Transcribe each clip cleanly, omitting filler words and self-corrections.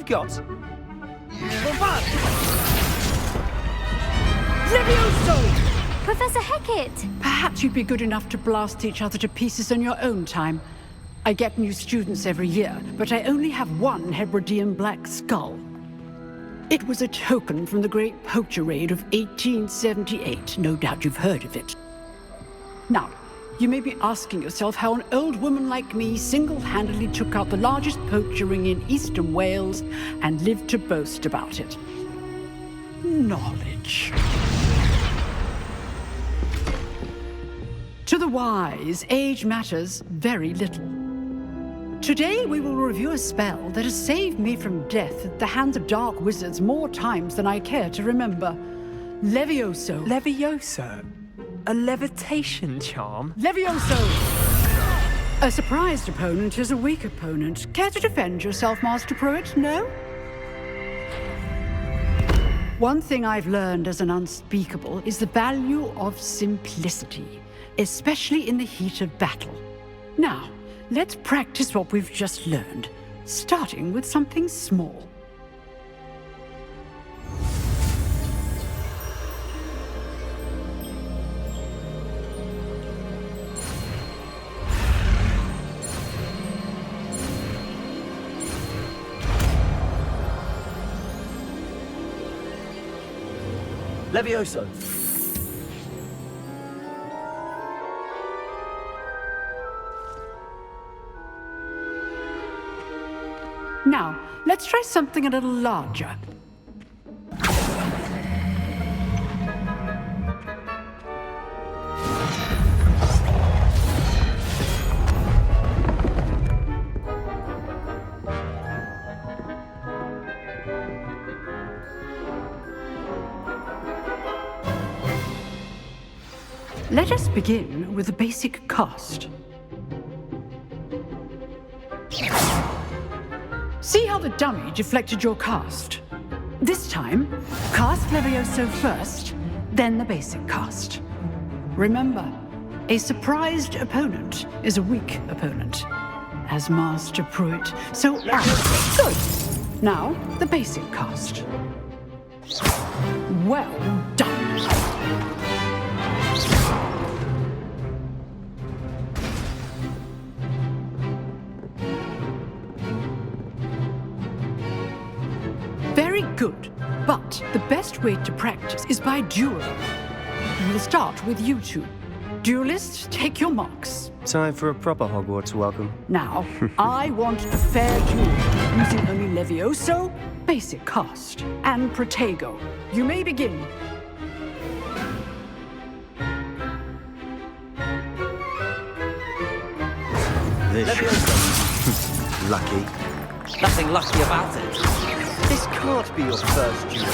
I've got... Levioso! Professor Hecat! Perhaps you'd be good enough to blast each other to pieces on your own time. I get new students every year, but I only have one Hebridean black skull. It was a token from the Great Poacher Raid of 1878. No doubt you've heard of it. Now, you may be asking yourself how an old woman like me single-handedly took out the largest poacher ring in eastern Wales and lived to boast about it. Knowledge. To the wise, age matters very little. Today we will review a spell that has saved me from death at the hands of dark wizards more times than I care to remember. Levioso. Levioso? A levitation charm? Levioso! A surprised opponent is a weak opponent. Care to defend yourself, Master Pruitt? No? One thing I've learned as an unspeakable is the value of simplicity, especially in the heat of battle. Now, let's practice what we've just learned, starting with something small. Levioso! Now, let's try something a little larger. Let us begin with the basic cast. See how the dummy deflected your cast? This time, cast Levioso first, then the basic cast. Remember, a surprised opponent is a weak opponent, as Master Pruitt so good. Now, the basic cast. Well done. Very good, but the best way to practice is by dueling. We'll start with you two. Duelists, take your marks. Time for a proper Hogwarts welcome. Now, I want a fair duel, using only Levioso, basic cast, and Protego. You may begin. This lucky. Nothing lucky about it. This can't be your first duel.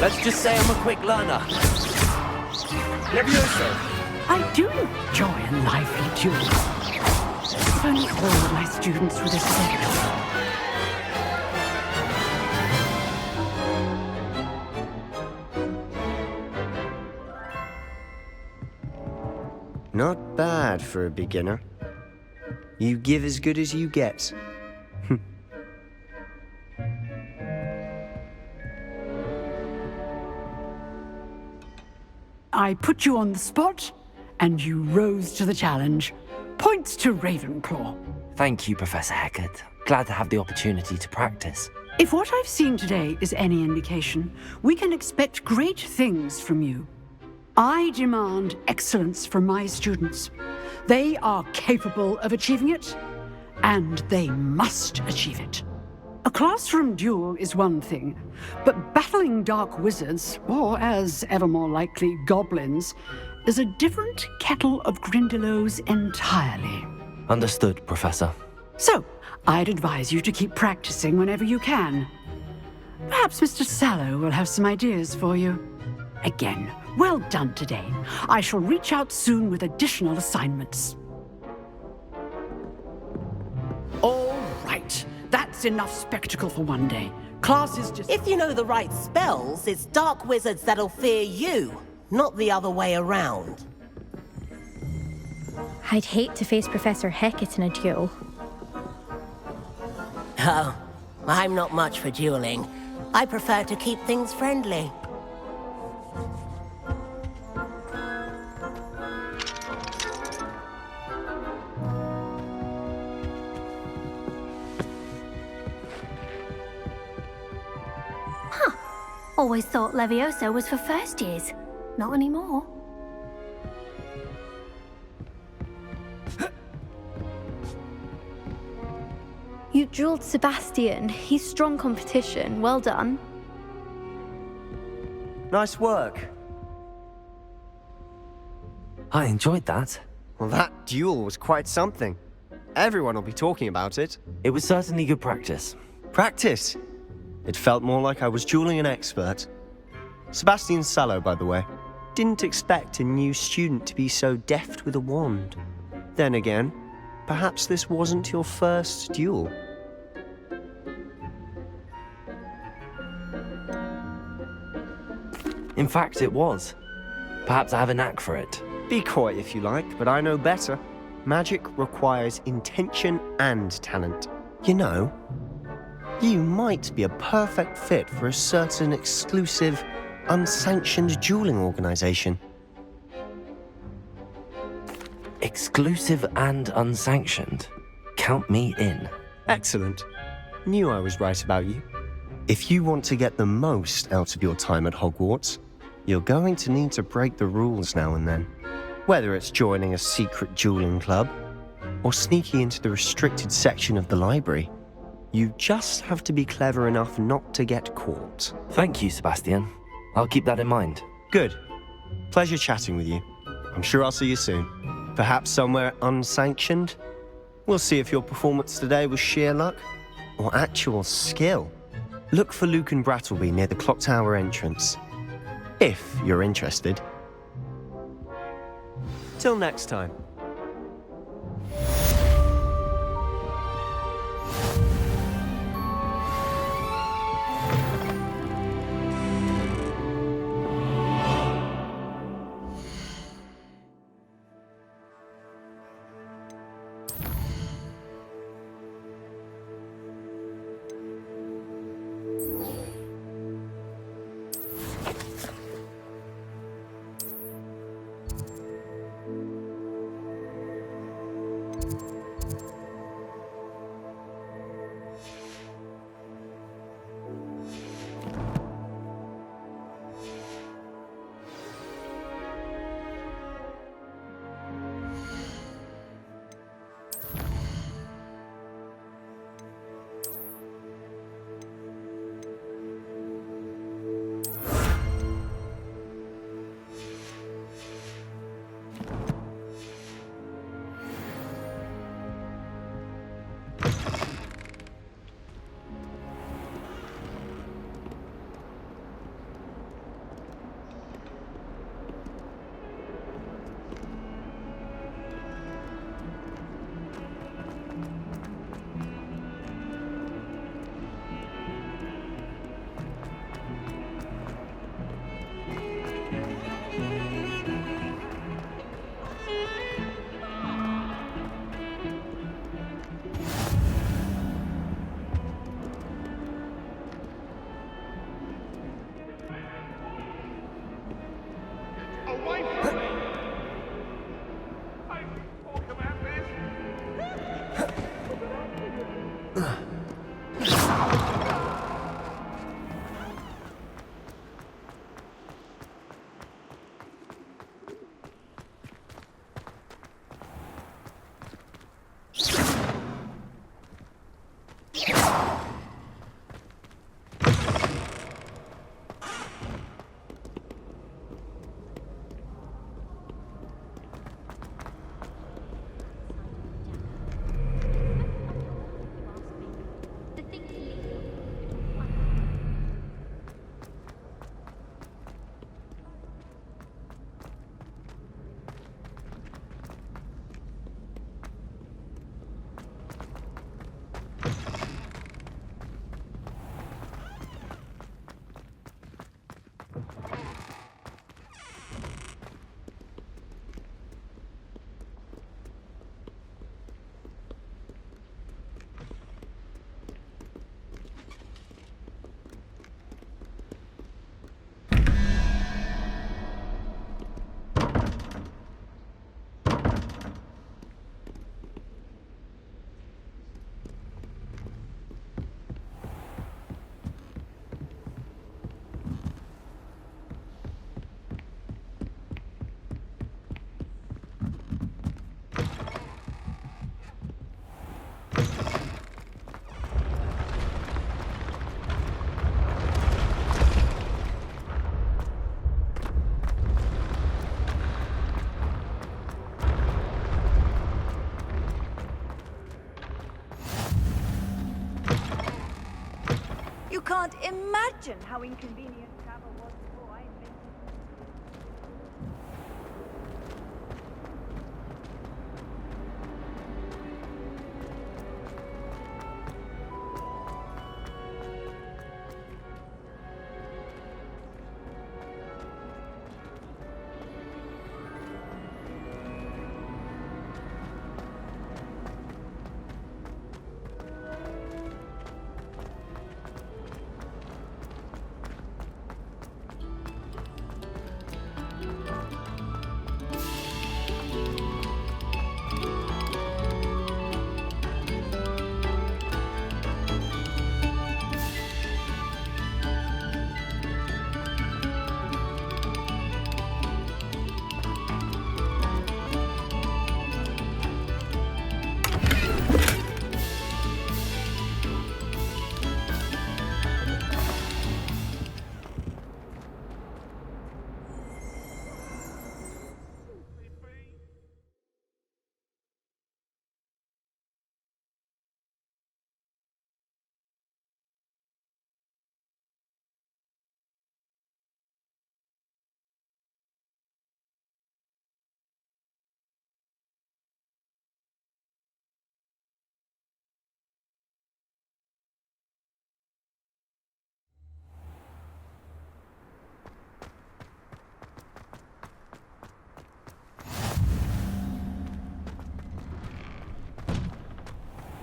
Let's just say I'm a quick learner. Levioso! I do enjoy a lively duel. If only all of my students were the same. Not bad for a beginner. You give as good as you get. I put you on the spot, and you rose to the challenge. Points to Ravenclaw. Thank you, Professor Hecat. Glad to have the opportunity to practice. If what I've seen today is any indication, we can expect great things from you. I demand excellence from my students. They are capable of achieving it, and they must achieve it. A classroom duel is one thing, but battling dark wizards, or as ever more likely, goblins, is a different kettle of Grindylows entirely. Understood, Professor. So, I'd advise you to keep practicing whenever you can. Perhaps Mr. Sallow will have some ideas for you. Again, well done today. I shall reach out soon with additional assignments. All right. That's enough spectacle for one day. Class is just... If you know the right spells, it's dark wizards that'll fear you, not the other way around. I'd hate to face Professor Hecat in a duel. Oh, I'm not much for dueling. I prefer to keep things friendly. Always thought Levioso was for first years. Not anymore. You dueled Sebastian. He's strong competition. Well done. Nice work. I enjoyed that. Well, that duel was quite something. Everyone will be talking about it. It was certainly good practice. Practice. It felt more like I was dueling an expert. Sebastian Sallow, by the way. Didn't expect a new student to be so deft with a wand. Then again, perhaps this wasn't your first duel. In fact, it was. Perhaps I have a knack for it. Be coy if you like, but I know better. Magic requires intention and talent. You know, you might be a perfect fit for a certain exclusive, unsanctioned dueling organization. Exclusive and unsanctioned. Count me in. Excellent. Knew I was right about you. If you want to get the most out of your time at Hogwarts, you're going to need to break the rules now and then. Whether it's joining a secret dueling club, or sneaking into the restricted section of the library, you just have to be clever enough not to get caught. Thank you, Sebastian. I'll keep that in mind. Good. Pleasure chatting with you. I'm sure I'll see you soon. Perhaps somewhere unsanctioned? We'll see if your performance today was sheer luck or actual skill. Look for Luke and Brattleby near the clock tower entrance. If you're interested. Till next time. can't imagine how inconvenient travel was before I invented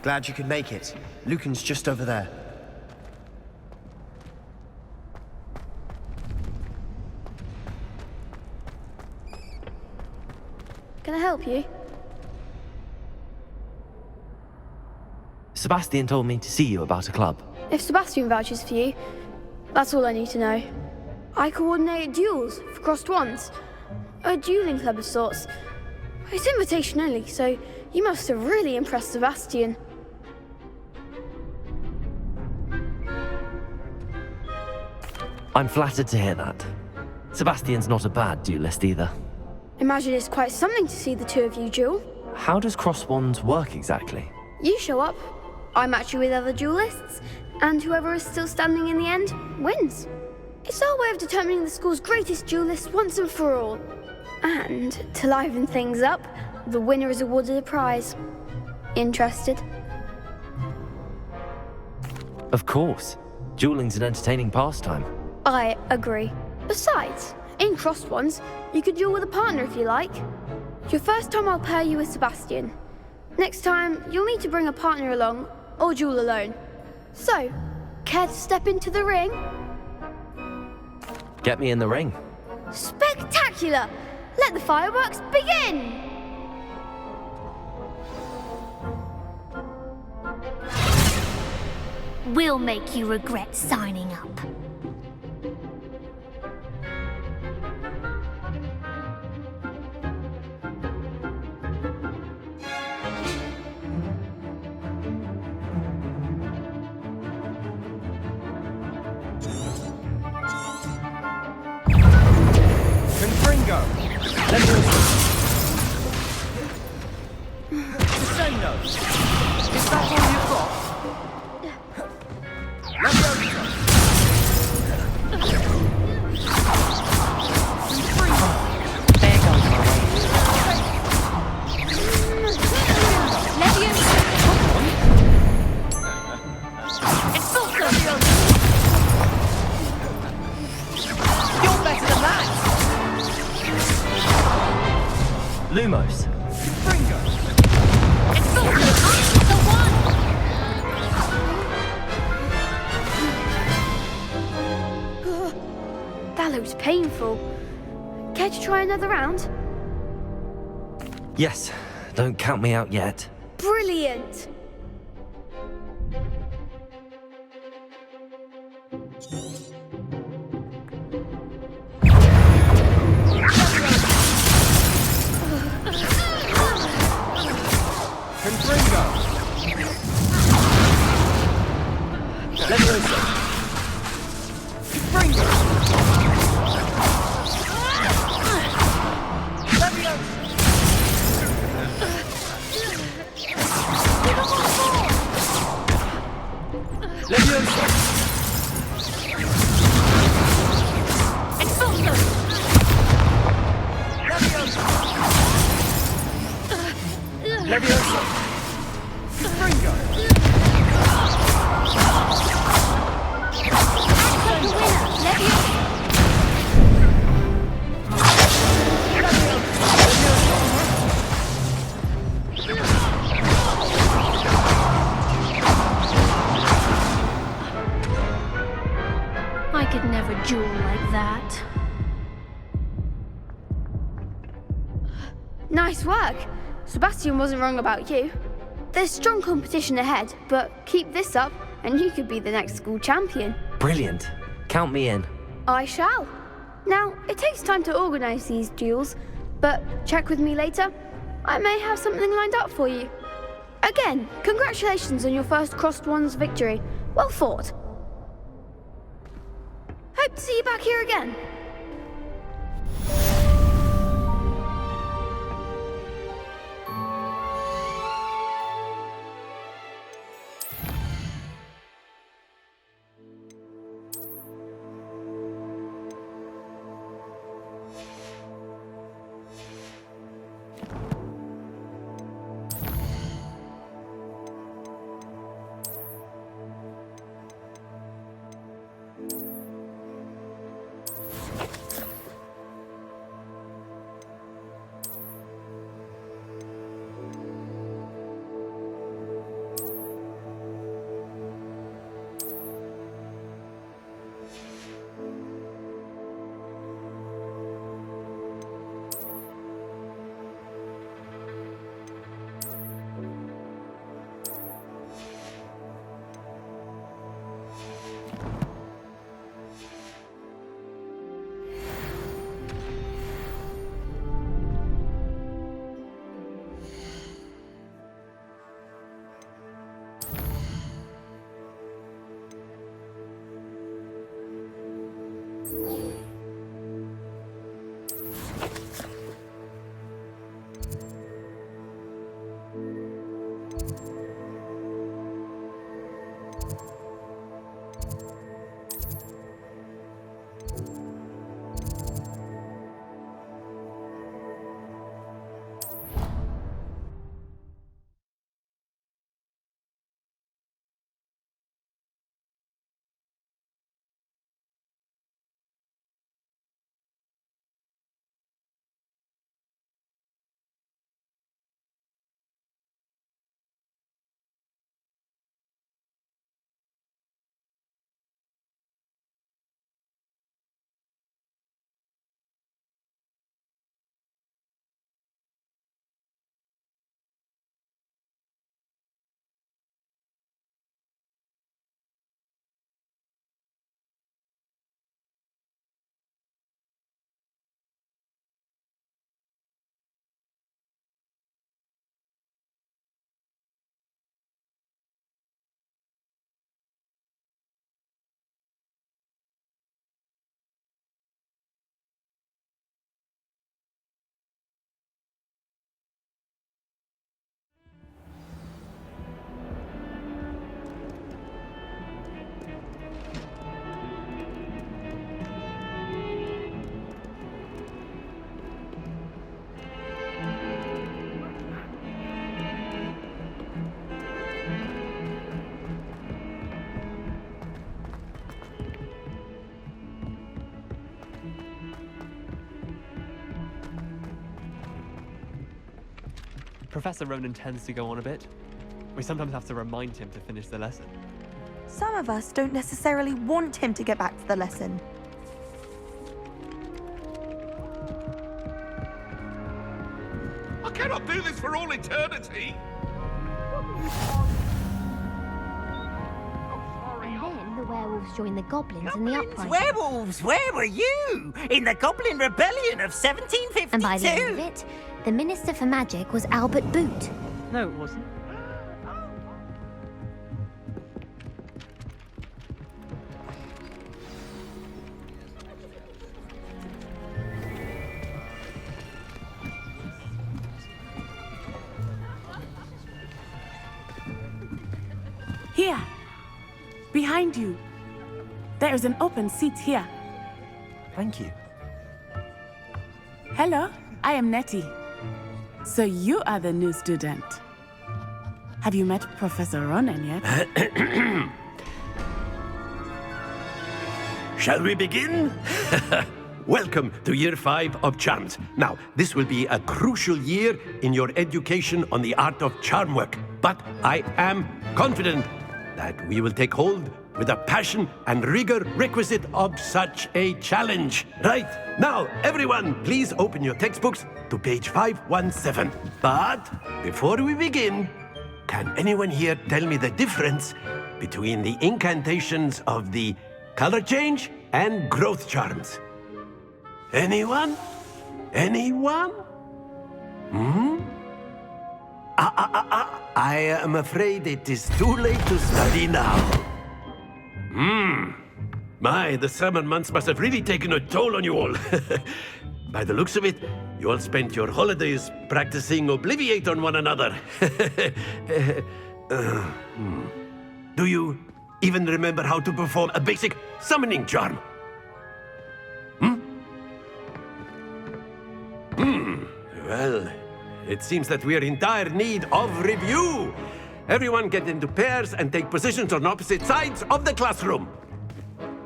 Glad you could make it. Lucan's just over there. Can I help you? Sebastian told me to see you about a club. If Sebastian vouches for you, that's all I need to know. I coordinate duels for crossed wands. A dueling club of sorts. It's invitation only, so you must have really impressed Sebastian. I'm flattered to hear that. Sebastian's not a bad duelist either. Imagine it's quite something to see the two of you duel. How does cross wands work exactly? You show up, I match you with other duelists, and whoever is still standing in the end wins. It's our way of determining the school's greatest duelist once and for all. And to liven things up, the winner is awarded a prize. Interested? Of course. Dueling's an entertaining pastime. I agree. Besides, in crossed ones, you could duel with a partner if you like. Your first time I'll pair you with Sebastian. Next time, you'll need to bring a partner along, or duel alone. So, care to step into the ring? Get me in the ring. Spectacular! Let the fireworks begin! We'll make you regret signing up. Confringo! Descendo! Is that all you've got? Lumos. Confringo! It's the one! That looks painful. Care to try another round? Yes, don't count me out yet. Brilliant! Confringo! Leviosa! Confringo! Leviosa! Leviosa! Springo! The winner, Leviosa! I could never duel like that. Nice work! Sebastian wasn't wrong about you. There's strong competition ahead, but keep this up and you could be the next school champion. Brilliant. Count me in. I shall. Now, it takes time to organise these duels, but check with me later. I may have something lined up for you. Again, congratulations on your first Crossed Wands victory. Well fought. Hope to see you back here again. Professor Ronan tends to go on a bit. We sometimes have to remind him to finish the lesson. Some of us don't necessarily want him to get back to the lesson. I cannot do this for all eternity! And then the werewolves joined the goblins in the uprising. Werewolves, where were you? In the Goblin Rebellion of 1752? And by the end of it, the Minister for Magic was Albert Boot. No, it wasn't. Here, behind you. There is an open seat here. Thank you. Hello, I am Nettie. So you are the new student. Have you met Professor Ronan yet? Shall we begin? Welcome to Year 5 of Charms. Now, this will be a crucial year in your education on the art of charm work. But I am confident that we will take hold with the passion and rigor requisite of such a challenge. Right, now, everyone, please open your textbooks to page 517. But before we begin, can anyone here tell me the difference between the incantations of the color change and growth charms? Anyone? Anyone? I am afraid it is too late to study now. My, the summer months must have really taken a toll on you all. By the looks of it, you all spent your holidays practicing Obliviate on one another. Do you even remember how to perform a basic summoning charm? Well, it seems that we are in dire need of review. Everyone get into pairs and take positions on opposite sides of the classroom.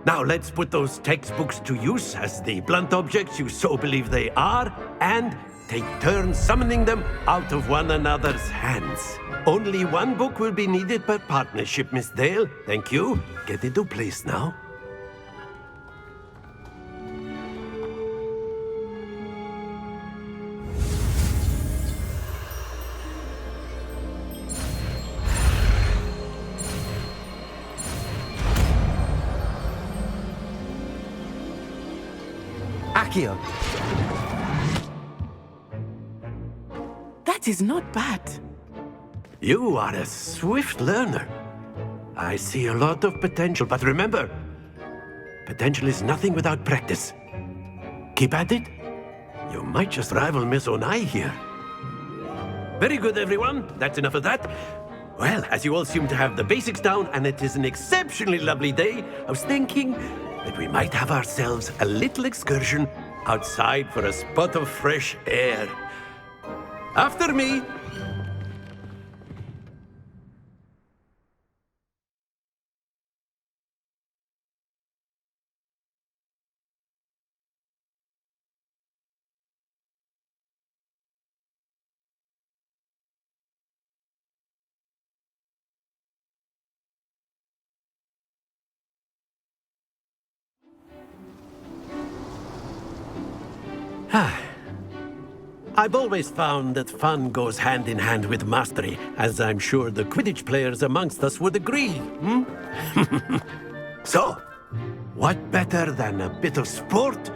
Now let's put those textbooks to use as the blunt objects you so believe they are, and take turns summoning them out of one another's hands. Only one book will be needed per partnership, Miss Dale. Thank you. Get into place now. Accio. That is not bad. You are a swift learner. I see a lot of potential, but remember, potential is nothing without practice. Keep at it. You might just rival Miss Onai here. Very good, everyone. That's enough of that. Well, as you all seem to have the basics down, and it is an exceptionally lovely day, I was thinking that we might have ourselves a little excursion outside for a spot of fresh air. After me. I've always found that fun goes hand in hand with mastery, as I'm sure the Quidditch players amongst us would agree. So, what better than a bit of sport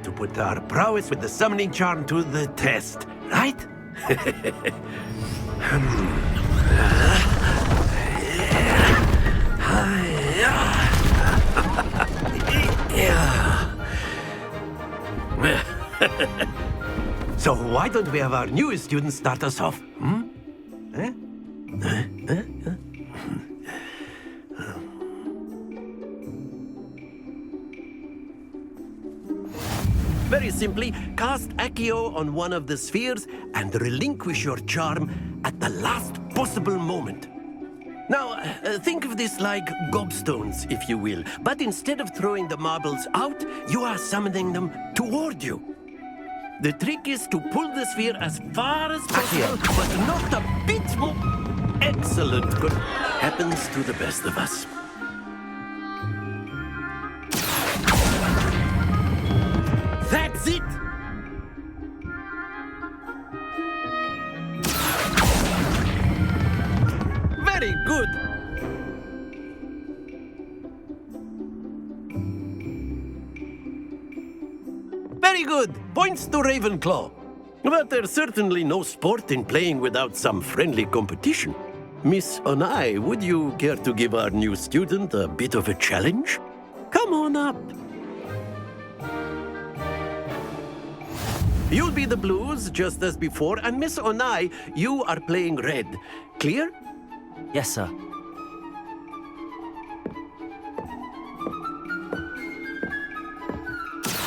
to put our prowess with the summoning charm to the test, right? So why don't we have our newest student start us off? Very simply, cast Accio on one of the spheres and relinquish your charm at the last possible moment. Now, think of this like gobstones, if you will. But instead of throwing the marbles out, you are summoning them toward you. The trick is to pull the sphere as far as possible, but not a bit more. Excellent. Good. Happens to the best of us. That's it! Very good! Very good! Points to Ravenclaw. But there's certainly no sport in playing without some friendly competition. Miss Onai, would you care to give our new student a bit of a challenge? Come on up. You'll be the blues, just as before, and Miss Onai, you are playing red. Clear? Yes, sir.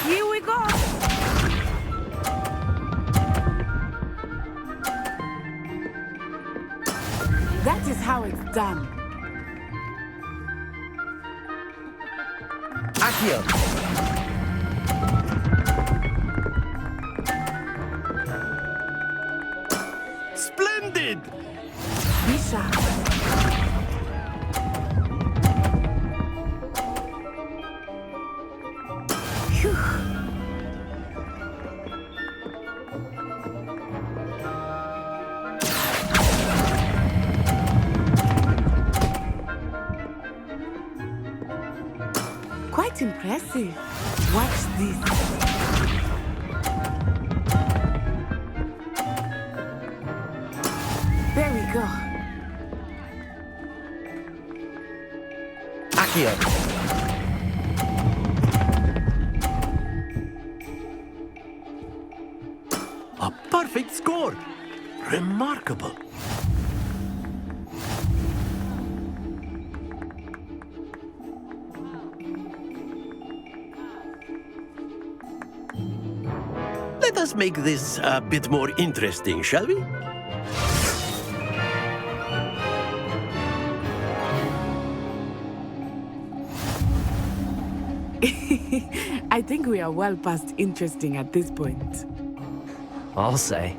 Here we go. That is how it's done. Accio! Splendid! Be sharp. Quite impressive. Watch this. There we go. Accio! A perfect score! Remarkable! Let us make this a bit more interesting, shall we? I think we are well past interesting at this point. I'll say.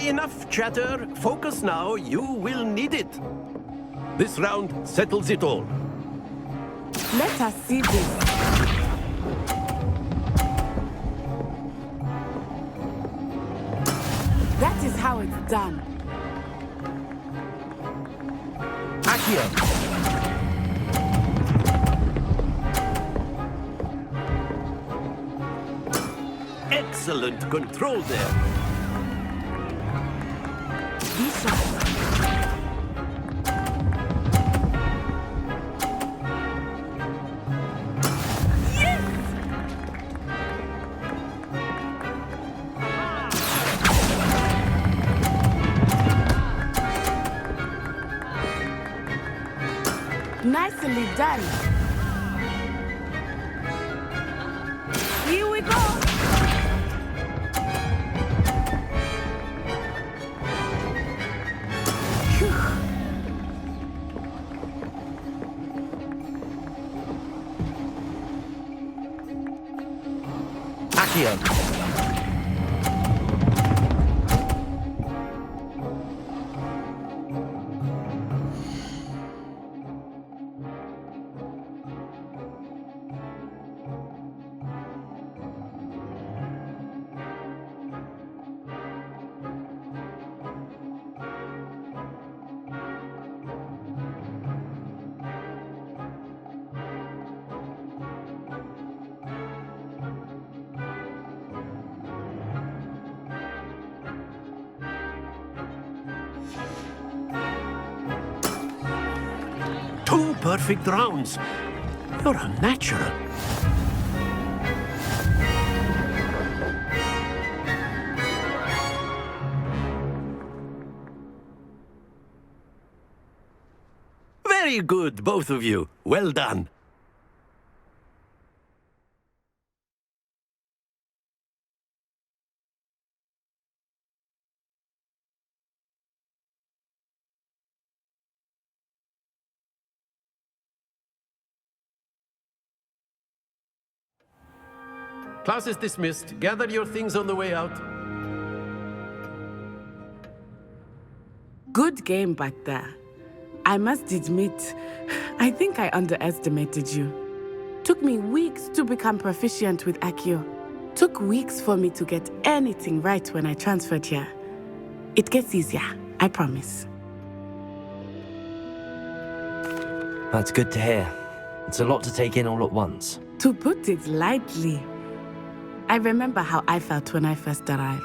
Enough chatter. Focus now. You will need it. This round settles it all. Let us see this. That is how it's done. Accio! Excellent control there. Be sharp. Nicely done. Here we go. Accio! Two perfect rounds. You're a natural. Very good, both of you. Well done. Class is dismissed. Gather your things on the way out. Good game back there. I must admit, I think I underestimated you. Took me weeks to become proficient with Accio. Took weeks for me to get anything right when I transferred here. It gets easier, I promise. That's good to hear. It's a lot to take in all at once. To put it lightly, I remember how I felt when I first arrived.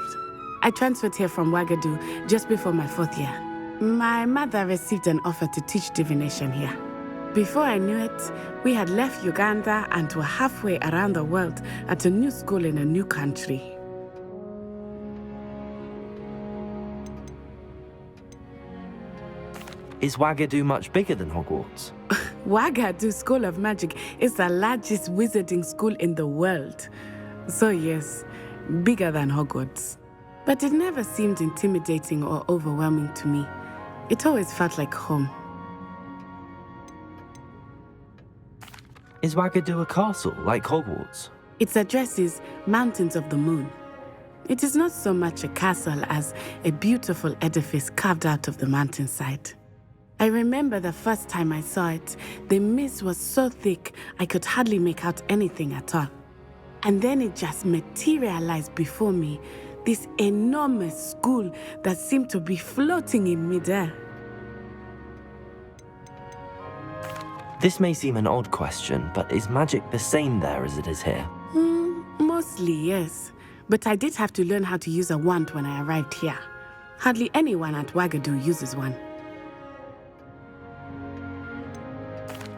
I transferred here from Ouagadougou just before my 4th year. My mother received an offer to teach divination here. Before I knew it, we had left Uganda and were halfway around the world at a new school in a new country. Is Ouagadougou much bigger than Hogwarts? Ouagadougou School of Magic is the largest wizarding school in the world. So yes, bigger than Hogwarts. But it never seemed intimidating or overwhelming to me. It always felt like home. Is Wagadu a castle, like Hogwarts? Its address is Mountains of the Moon. It is not so much a castle as a beautiful edifice carved out of the mountainside. I remember the first time I saw it, the mist was so thick I could hardly make out anything at all. And then it just materialized before me, this enormous school that seemed to be floating in midair. This may seem an odd question, but is magic the same there as it is here? Mostly, yes. But I did have to learn how to use a wand when I arrived here. Hardly anyone at Wagadu uses one.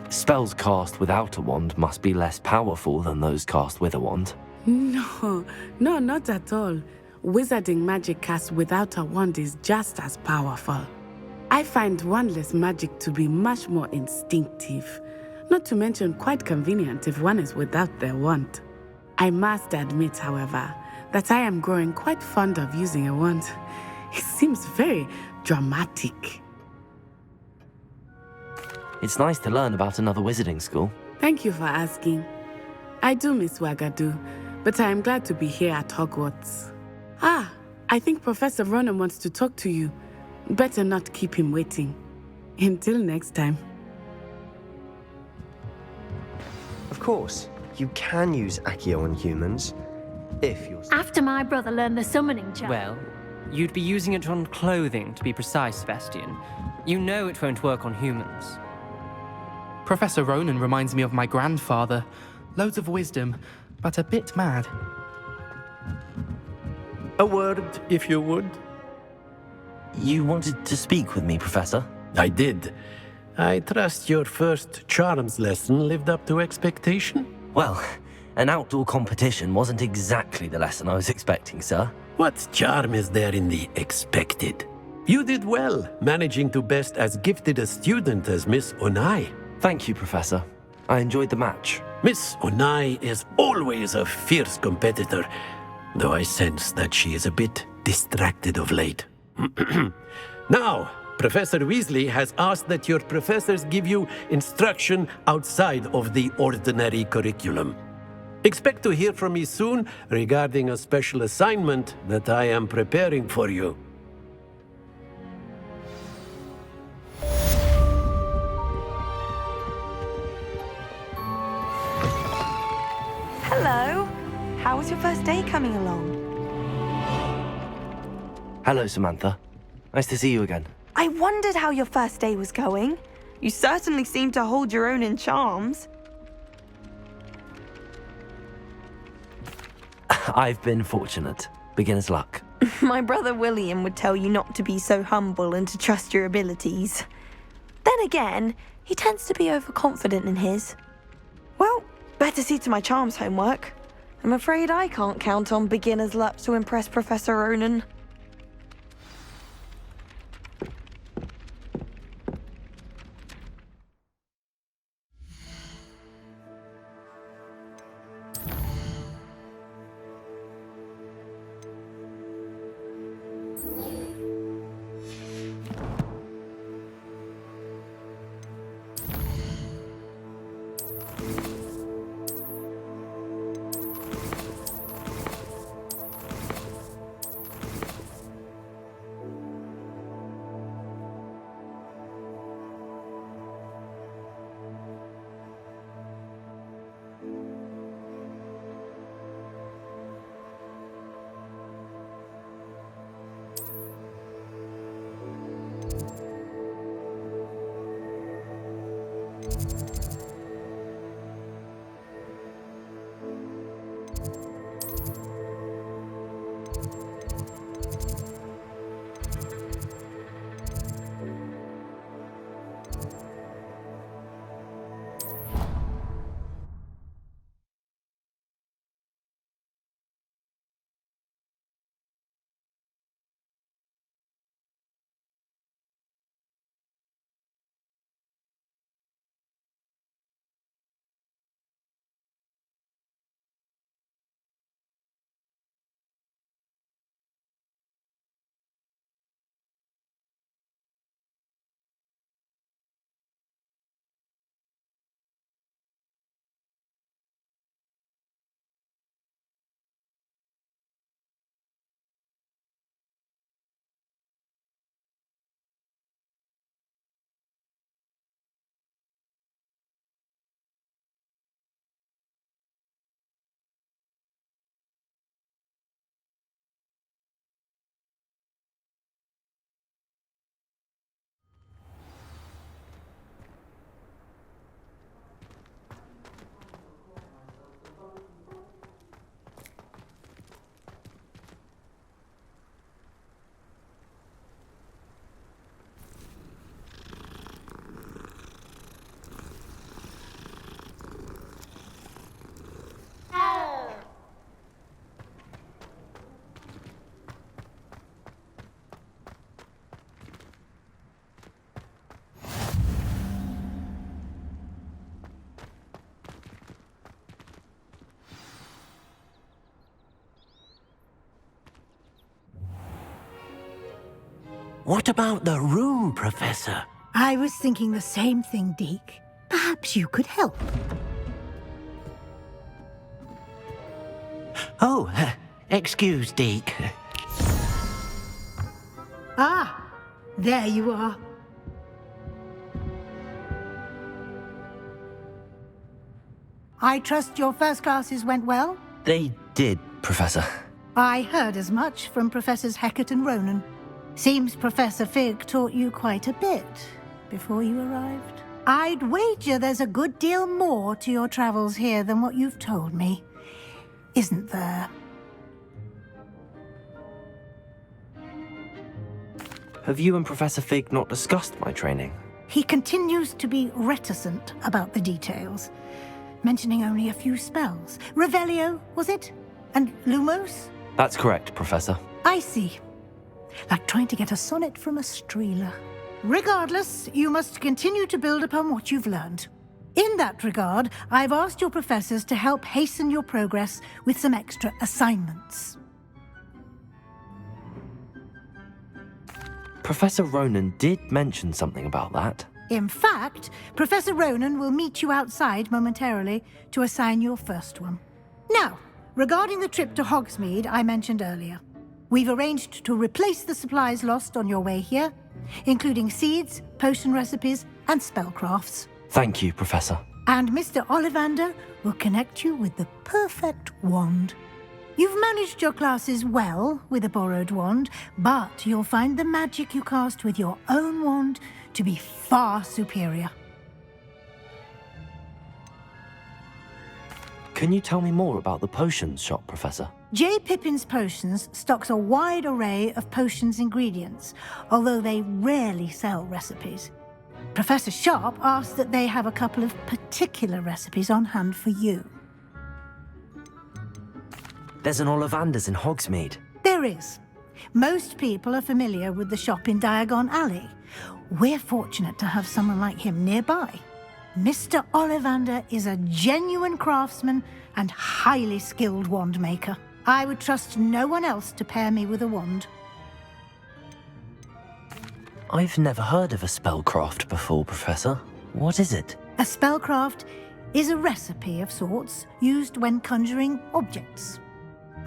Spells cast without a wand must be less powerful than those cast with a wand. No, not at all. Wizarding magic cast without a wand is just as powerful. I find wandless magic to be much more instinctive, not to mention quite convenient if one is without their wand. I must admit, however, that I am growing quite fond of using a wand. It seems very dramatic. It's nice to learn about another wizarding school. Thank you for asking. I do miss Wagadu, but I am glad to be here at Hogwarts. I think Professor Ronan wants to talk to you. Better not keep him waiting. Until next time. Of course, you can use Accio on humans, if you're... After my brother learned the summoning charm. Well, you'd be using it on clothing, to be precise, Sebastian. You know it won't work on humans. Professor Ronan reminds me of my grandfather. Loads of wisdom, but a bit mad. A word, if you would. You wanted to speak with me, Professor? I did. I trust your first charms lesson lived up to expectation? Well, an outdoor competition wasn't exactly the lesson I was expecting, sir. What charm is there in the expected? You did well, managing to best as gifted a student as Miss Onai. Thank you, Professor. I enjoyed the match. Miss Onai is always a fierce competitor, though I sense that she is a bit distracted of late. Now, Professor Weasley has asked that your professors give you instruction outside of the ordinary curriculum. Expect to hear from me soon regarding a special assignment that I am preparing for you. Hello. How was your first day coming along? Hello, Samantha. Nice to see you again. I wondered how your first day was going. You certainly seem to hold your own in charms. I've been fortunate. Beginner's luck. My brother William would tell you not to be so humble and to trust your abilities. Then again, he tends to be overconfident in his. Well, better see to my charms homework. I'm afraid I can't count on beginner's luck to impress Professor Ronan. What about the room, Professor? I was thinking the same thing, Deke. Perhaps you could help. Oh, excuse, Deke. Ah, there you are. I trust your first classes went well? They did, Professor. I heard as much from Professors Hecat and Ronan. Seems Professor Fig taught you quite a bit before you arrived. I'd wager there's a good deal more to your travels here than what you've told me. Isn't there? Have you and Professor Fig not discussed my training? He continues to be reticent about the details, mentioning only a few spells. Revelio, was it? And Lumos? That's correct, Professor. I see. Like trying to get a sonnet from a streeler. Regardless, you must continue to build upon what you've learned. In that regard, I've asked your professors to help hasten your progress with some extra assignments. Professor Ronan did mention something about that. In fact, Professor Ronan will meet you outside momentarily to assign your first one. Now, regarding the trip to Hogsmeade I mentioned earlier, we've arranged to replace the supplies lost on your way here, including seeds, potion recipes, and spellcrafts. Thank you, Professor. And Mr. Ollivander will connect you with the perfect wand. You've managed your classes well with a borrowed wand, but you'll find the magic you cast with your own wand to be far superior. Can you tell me more about the potions shop, Professor? J. Pippin's Potions stocks a wide array of potions ingredients, although they rarely sell recipes. Professor Sharp asked that they have a couple of particular recipes on hand for you. There's an Ollivander's in Hogsmeade. There is. Most people are familiar with the shop in Diagon Alley. We're fortunate to have someone like him nearby. Mr. Ollivander is a genuine craftsman and highly skilled wand maker. I would trust no one else to pair me with a wand. I've never heard of a spellcraft before, Professor. What is it? A spellcraft is a recipe of sorts used when conjuring objects.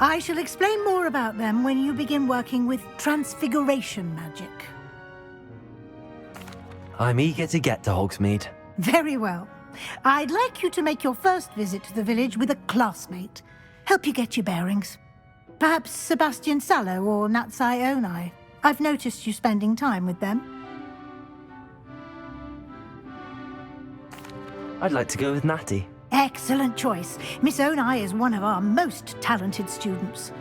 I shall explain more about them when you begin working with transfiguration magic. I'm eager to get to Hogsmeade. Very well. I'd like you to make your first visit to the village with a classmate. Help you get your bearings. Perhaps Sebastian Sallow or Natsai Onai. I've noticed you spending time with them. I'd like to go with Natty. Excellent choice. Miss Onai is one of our most talented students.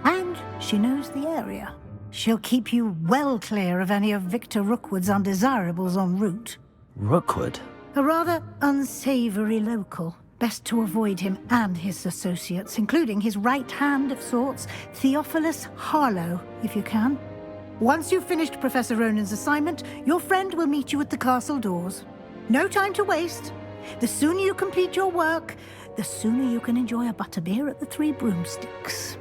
And she knows the area. She'll keep you well clear of any of Victor Rookwood's undesirables en route. Rookwood? A rather unsavory local. Best to avoid him and his associates, including his right hand of sorts, Theophilus Harlow, if you can. Once you've finished Professor Ronan's assignment, your friend will meet you at the castle doors. No time to waste. The sooner you complete your work, the sooner you can enjoy a butterbeer at the Three Broomsticks.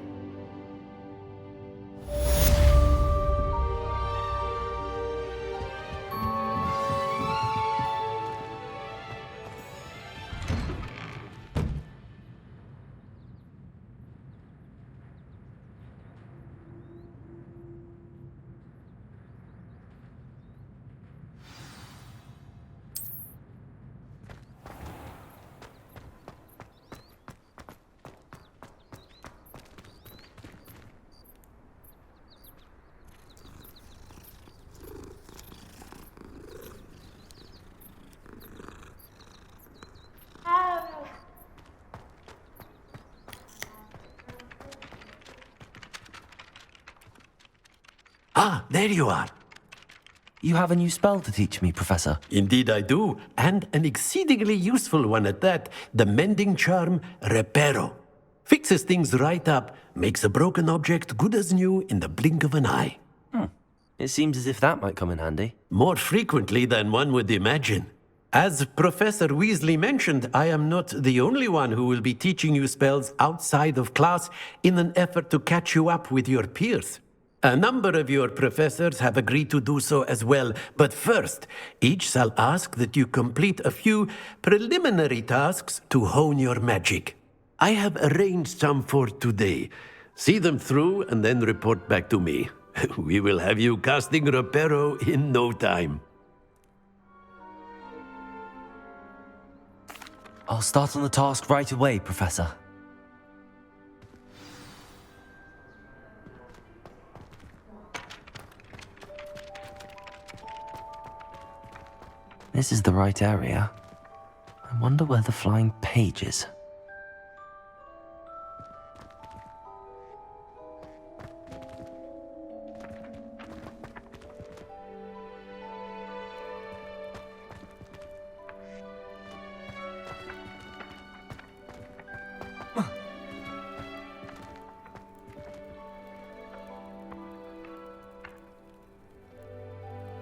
Ah, there you are. You have a new spell to teach me, Professor. Indeed I do, and an exceedingly useful one at that. The mending charm, Reparo. Fixes things right up, makes a broken object good as new in the blink of an eye. It seems as if that might come in handy. More frequently than one would imagine. As Professor Weasley mentioned, I am not the only one who will be teaching you spells outside of class in an effort to catch you up with your peers. A number of your professors have agreed to do so as well, but first, each shall ask that you complete a few preliminary tasks to hone your magic. I have arranged some for today. See them through and then report back to me. We will have you casting Reparo in no time. I'll start on the task right away, Professor. This is the right area. I wonder where the flying page is.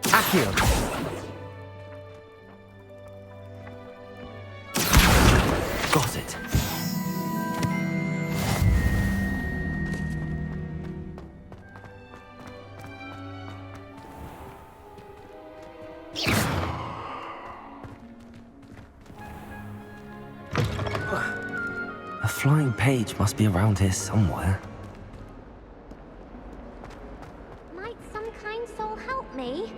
Accio! Got it. A flying page must be around here somewhere. Might some kind soul help me?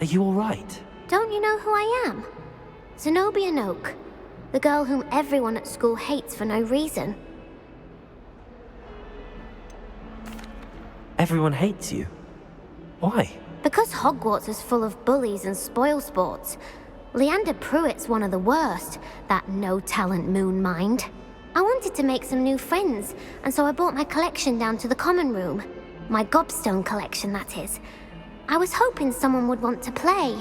Are you all right? Don't you know who I am? Zenobia Noak, the girl whom everyone at school hates for no reason. Everyone hates you. Why? Because Hogwarts is full of bullies and spoilsports. Leander Pruitt's one of the worst, that no-talent moon mind. I wanted to make some new friends, and so I brought my collection down to the common room. My gobstone collection, that is. I was hoping someone would want to play.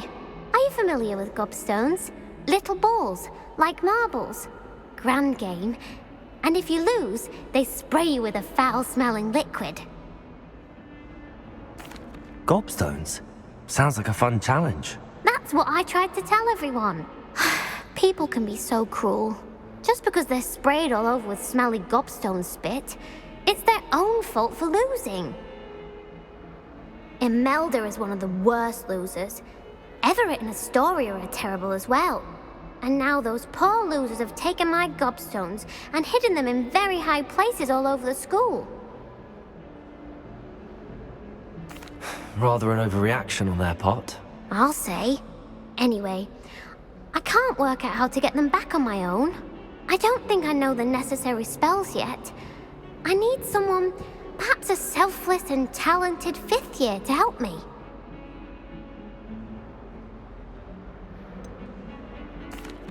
Are you familiar with gobstones? Little balls, like marbles. Grand game. And if you lose, they spray you with a foul-smelling liquid. Gobstones? Sounds like a fun challenge. That's what I tried to tell everyone. People can be so cruel. Just because they're sprayed all over with smelly gobstone spit, it's their own fault for losing. Imelda is one of the worst losers. Everett and Astoria are terrible as well. And now those poor losers have taken my gobstones and hidden them in very high places all over the school. Rather an overreaction on their part. I'll say. Anyway, I can't work out how to get them back on my own. I don't think I know the necessary spells yet. I need someone, perhaps a selfless and talented 5th year to help me.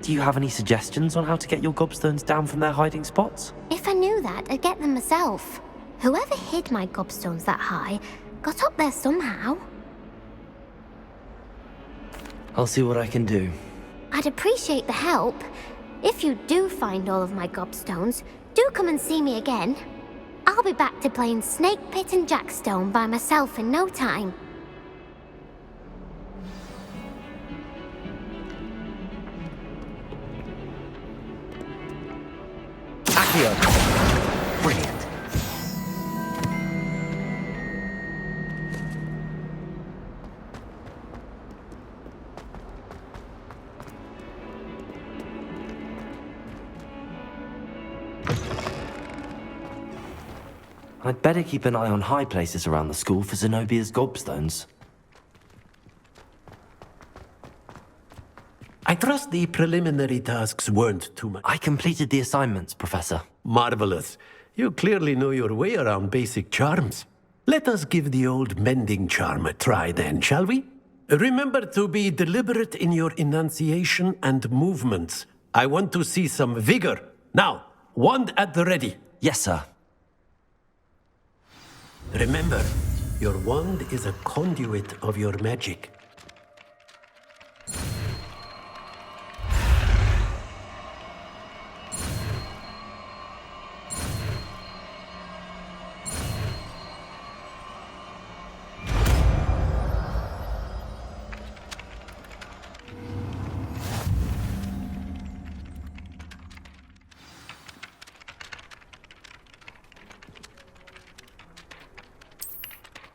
Do you have any suggestions on how to get your gobstones down from their hiding spots? If I knew that, I'd get them myself. Whoever hid my gobstones that high got up there somehow. I'll see what I can do. I'd appreciate the help. If you do find all of my gobstones, do come and see me again. I'll be back to playing Snake Pit and Jackstone by myself in no time. Accio! Brilliant. I'd better keep an eye on high places around the school for Zenobia's gobstones. I trust the preliminary tasks weren't too much. I completed the assignments, Professor. Marvelous. You clearly know your way around basic charms. Let us give the old mending charm a try then, shall we? Remember to be deliberate in your enunciation and movements. I want to see some vigor. Now, wand at the ready. Yes, sir. Remember, your wand is a conduit of your magic.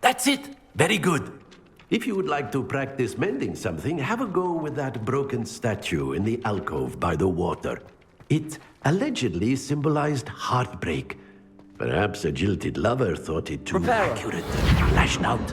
That's it. Very good. If you would like to practice mending something, have a go with that broken statue in the alcove by the water. It allegedly symbolized heartbreak. Perhaps a jilted lover thought it too accurate and lashed out.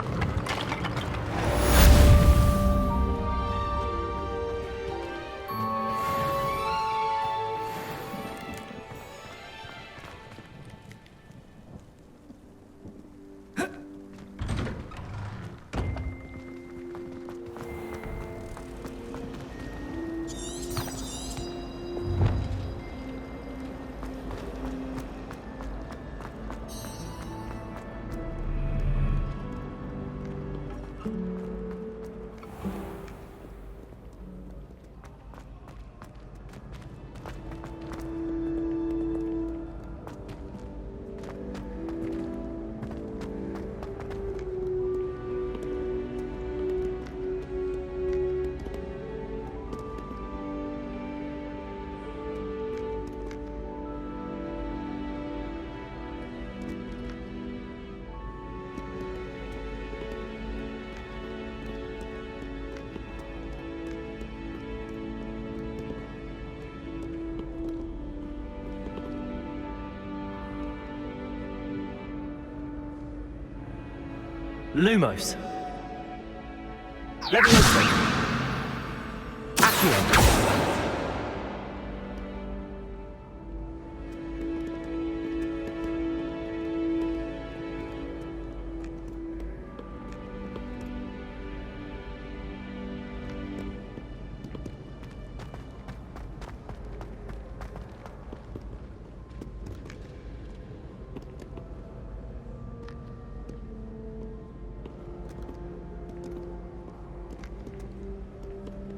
Lumos. Leviosa. Accio.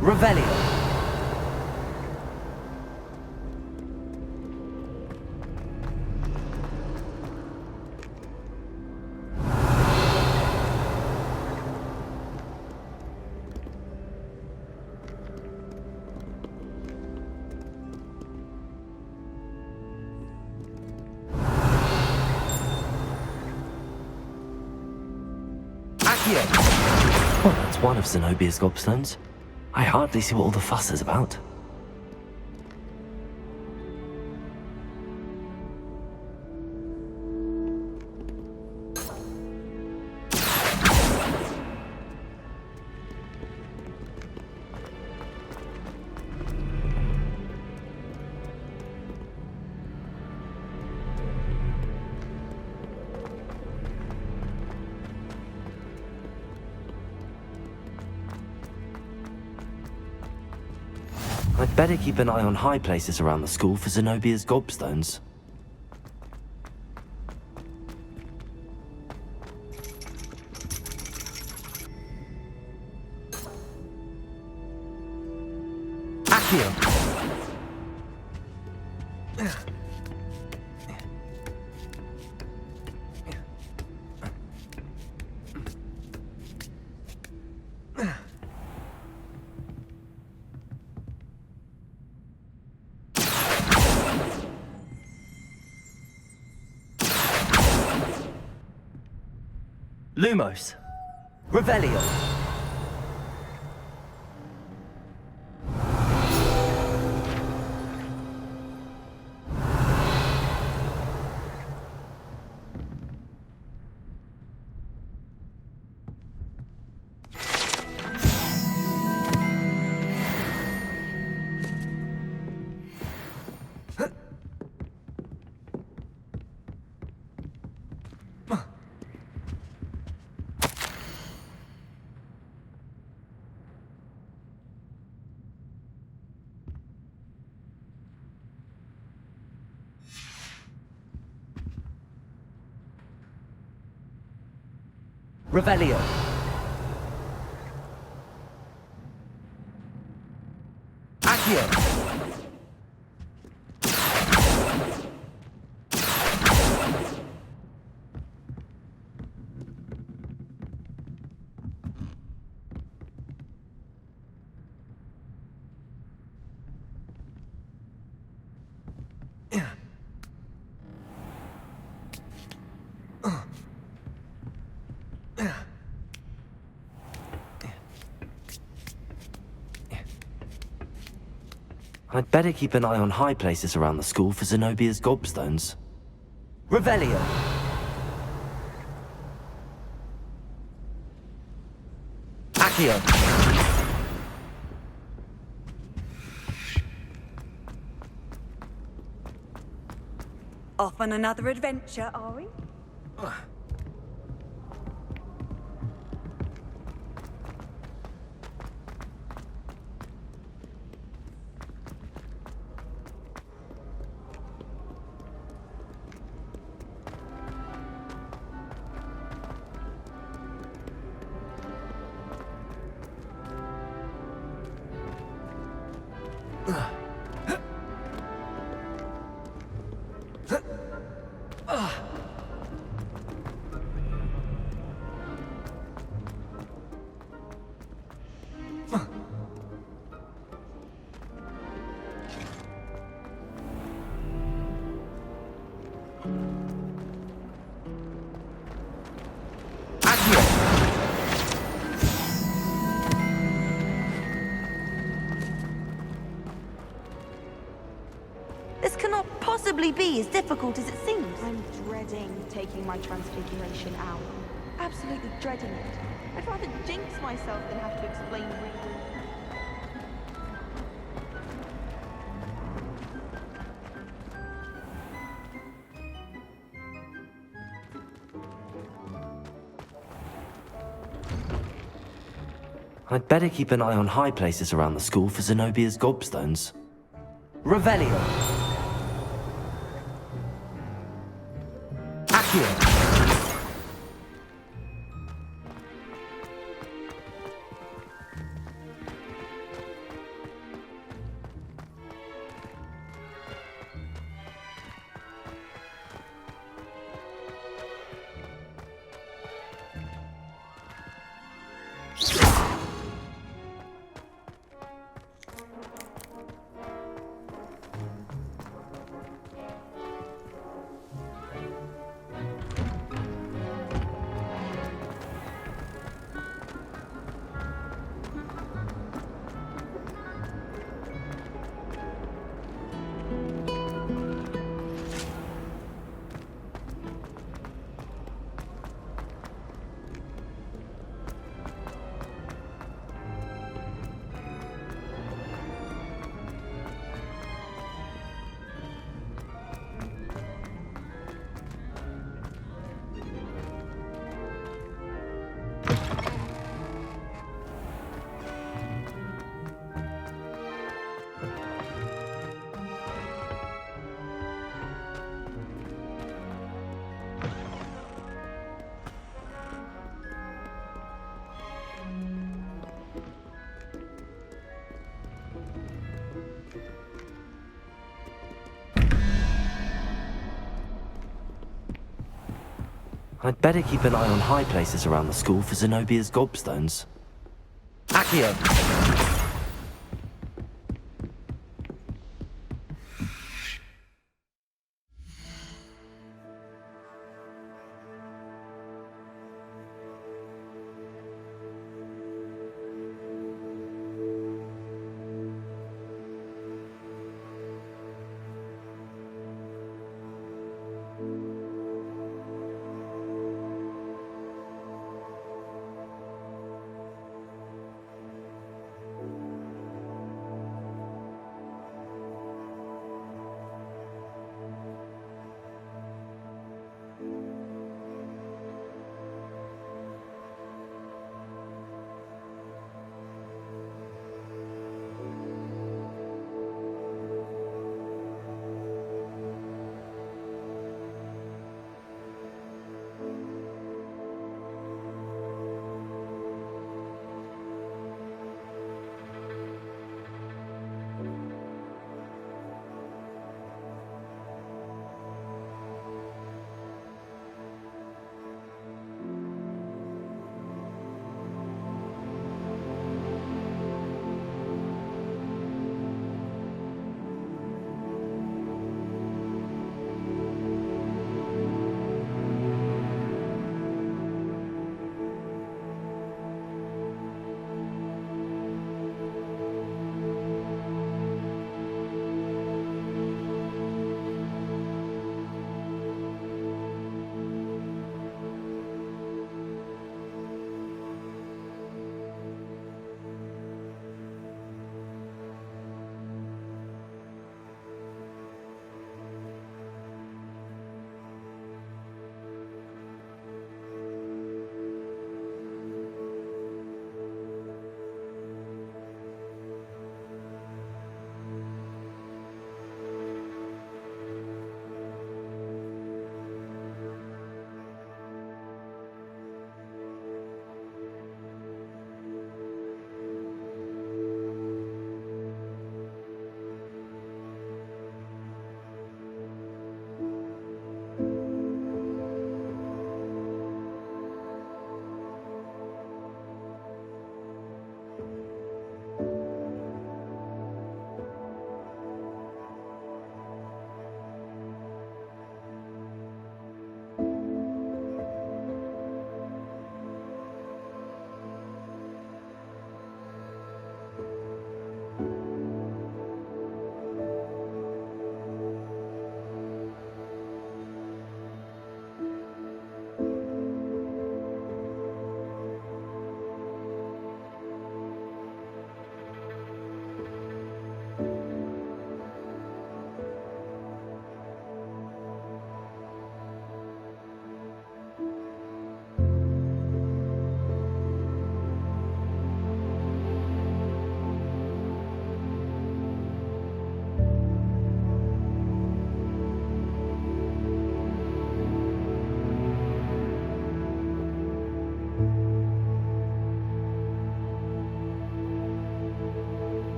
Revelio. Accio. Well, that's one of Zenobia's gobstones. I hardly see what all the fuss is about. I'd better keep an eye on high places around the school for Zenobia's gobstones. Accio! Lumos. Revelio. Revelio. Accio. I'd better keep an eye on high places around the school for Zenobia's gobstones. Revelio. Accio. Off on another adventure, are we? This cannot possibly be as difficult as it seems. I'm dreading taking my transfiguration hour. Absolutely dreading it. I'd rather jinx myself than have to explain reasons. I'd better keep an eye on high places around the school for Zenobia's gobstones. Revelio. Accio. I'd better keep an eye on high places around the school for Zenobia's gobstones. Accio.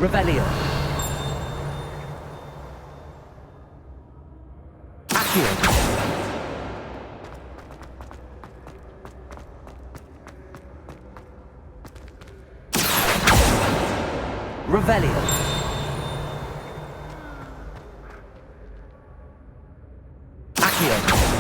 Revelio. Accio. Revelio. Accio.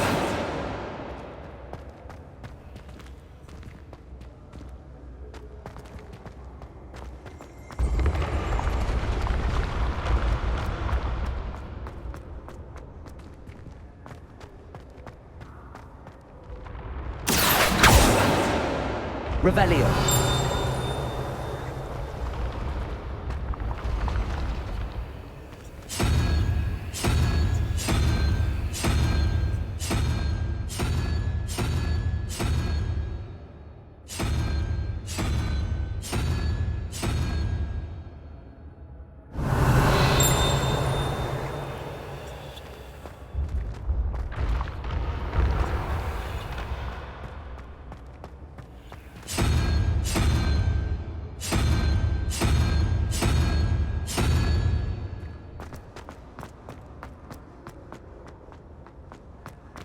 Revelio.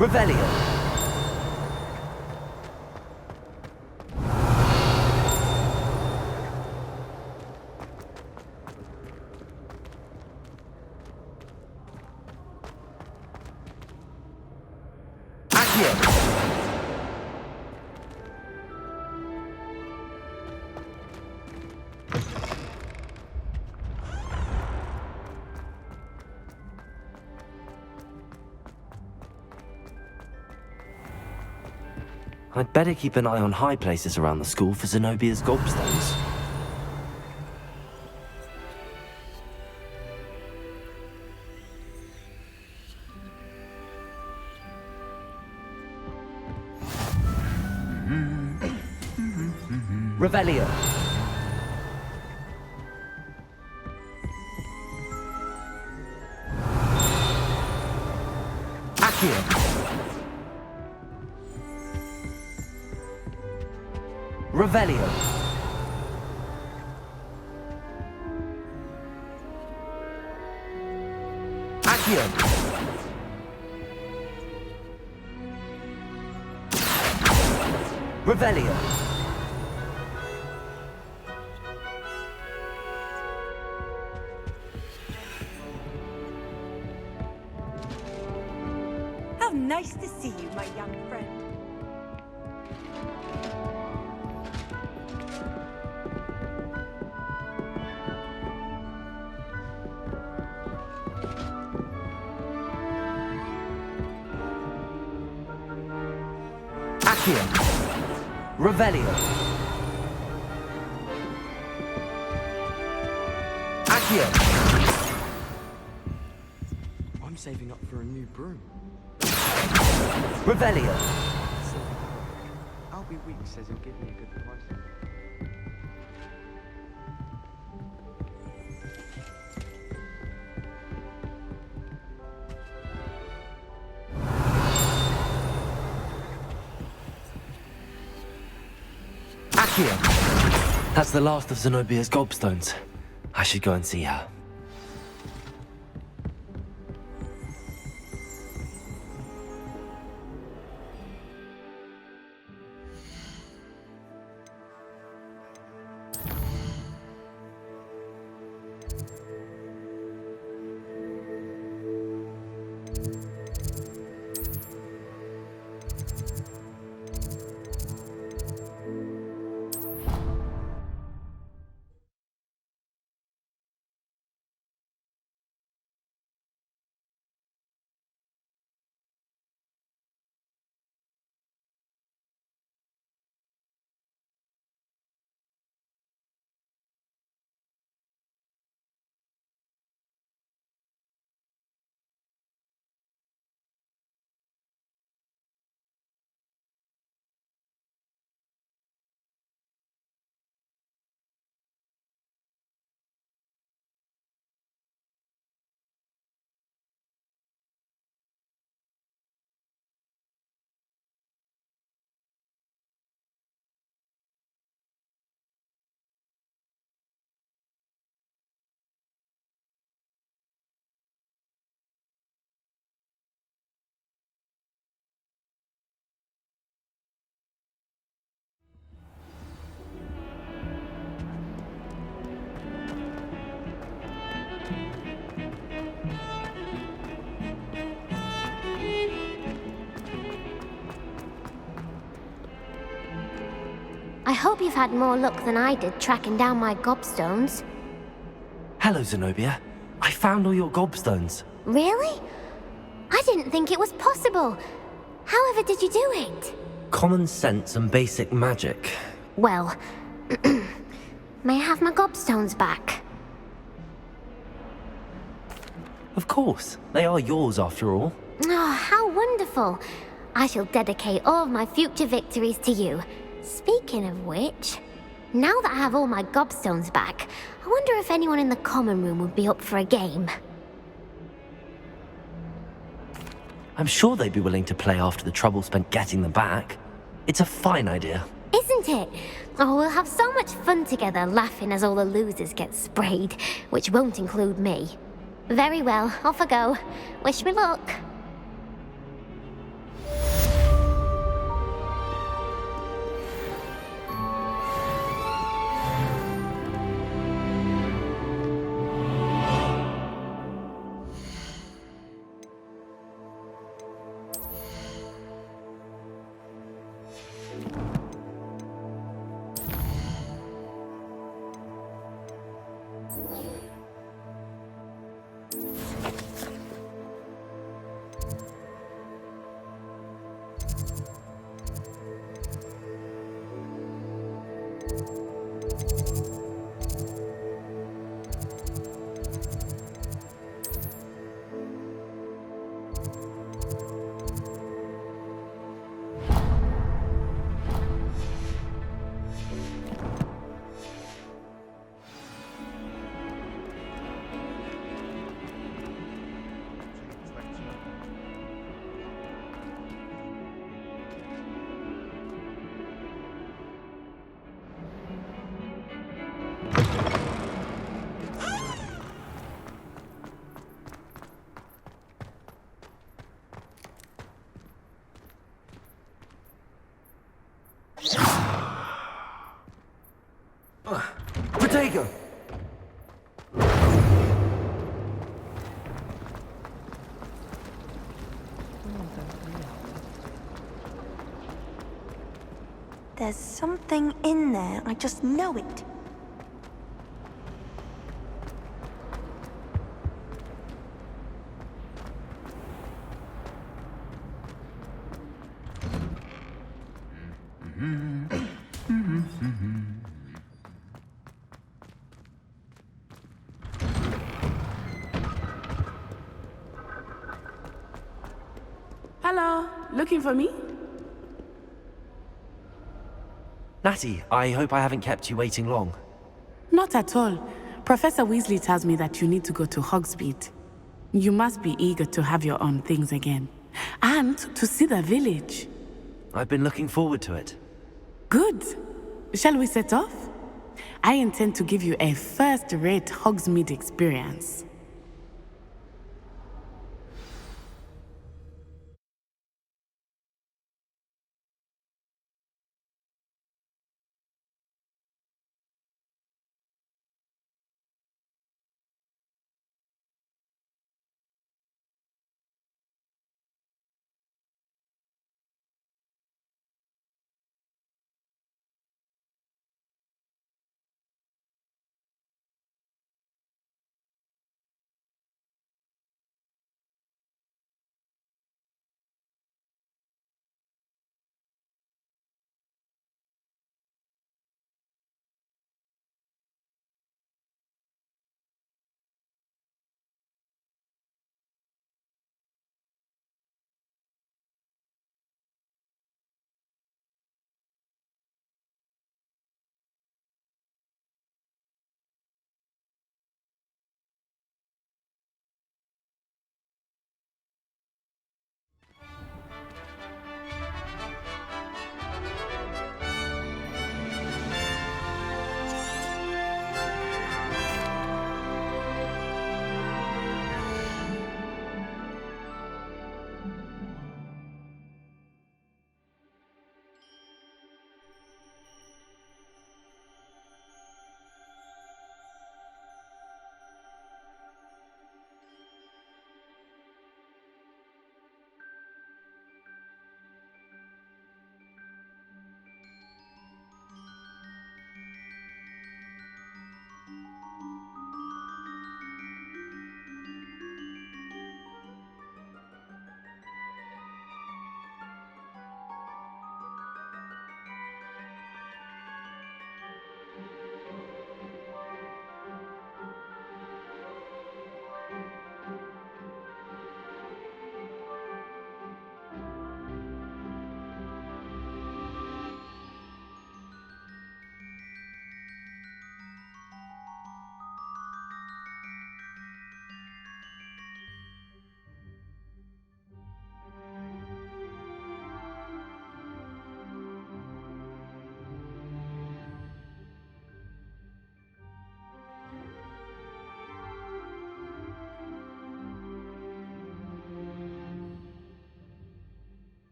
Revelio. Accio. I'd better keep an eye on high places around the school for Zenobia's gobstones. Revelio. Accio. Revelio. Accio. Revelio. How nice to see you, my young friend. Accio. Revelio. Accio. I'm saving up for a new broom. Revelio. Albie Weeks says he'll give me a good price. Accio. That's the last of Zenobia's gobstones. I should go and see her. I hope you've had more luck than I did tracking down my gobstones. Hello, Zenobia. I found all your gobstones. Really? I didn't think it was possible. However did you do it? Common sense and basic magic. Well, may I have my gobstones back? Of course. They are yours after all. Oh, how wonderful. I shall dedicate all of my future victories to you. Speaking of which, now that I have all my gobstones back, I wonder if anyone in the common room would be up for a game. I'm sure they'd be willing to play after the trouble spent getting them back. It's a fine idea. Isn't it? Oh, we'll have so much fun together laughing as all the losers get sprayed, which won't include me. Very well, off I go. Wish me luck. Protego! There's something in there, I just know it. Hello, looking for me? Natty, I hope I haven't kept you waiting long. Not at all. Professor Weasley tells me that you need to go to Hogsmeade. You must be eager to have your own things again. And to see the village. I've been looking forward to it. Good. Shall we set off? I intend to give you a first-rate Hogsmeade experience.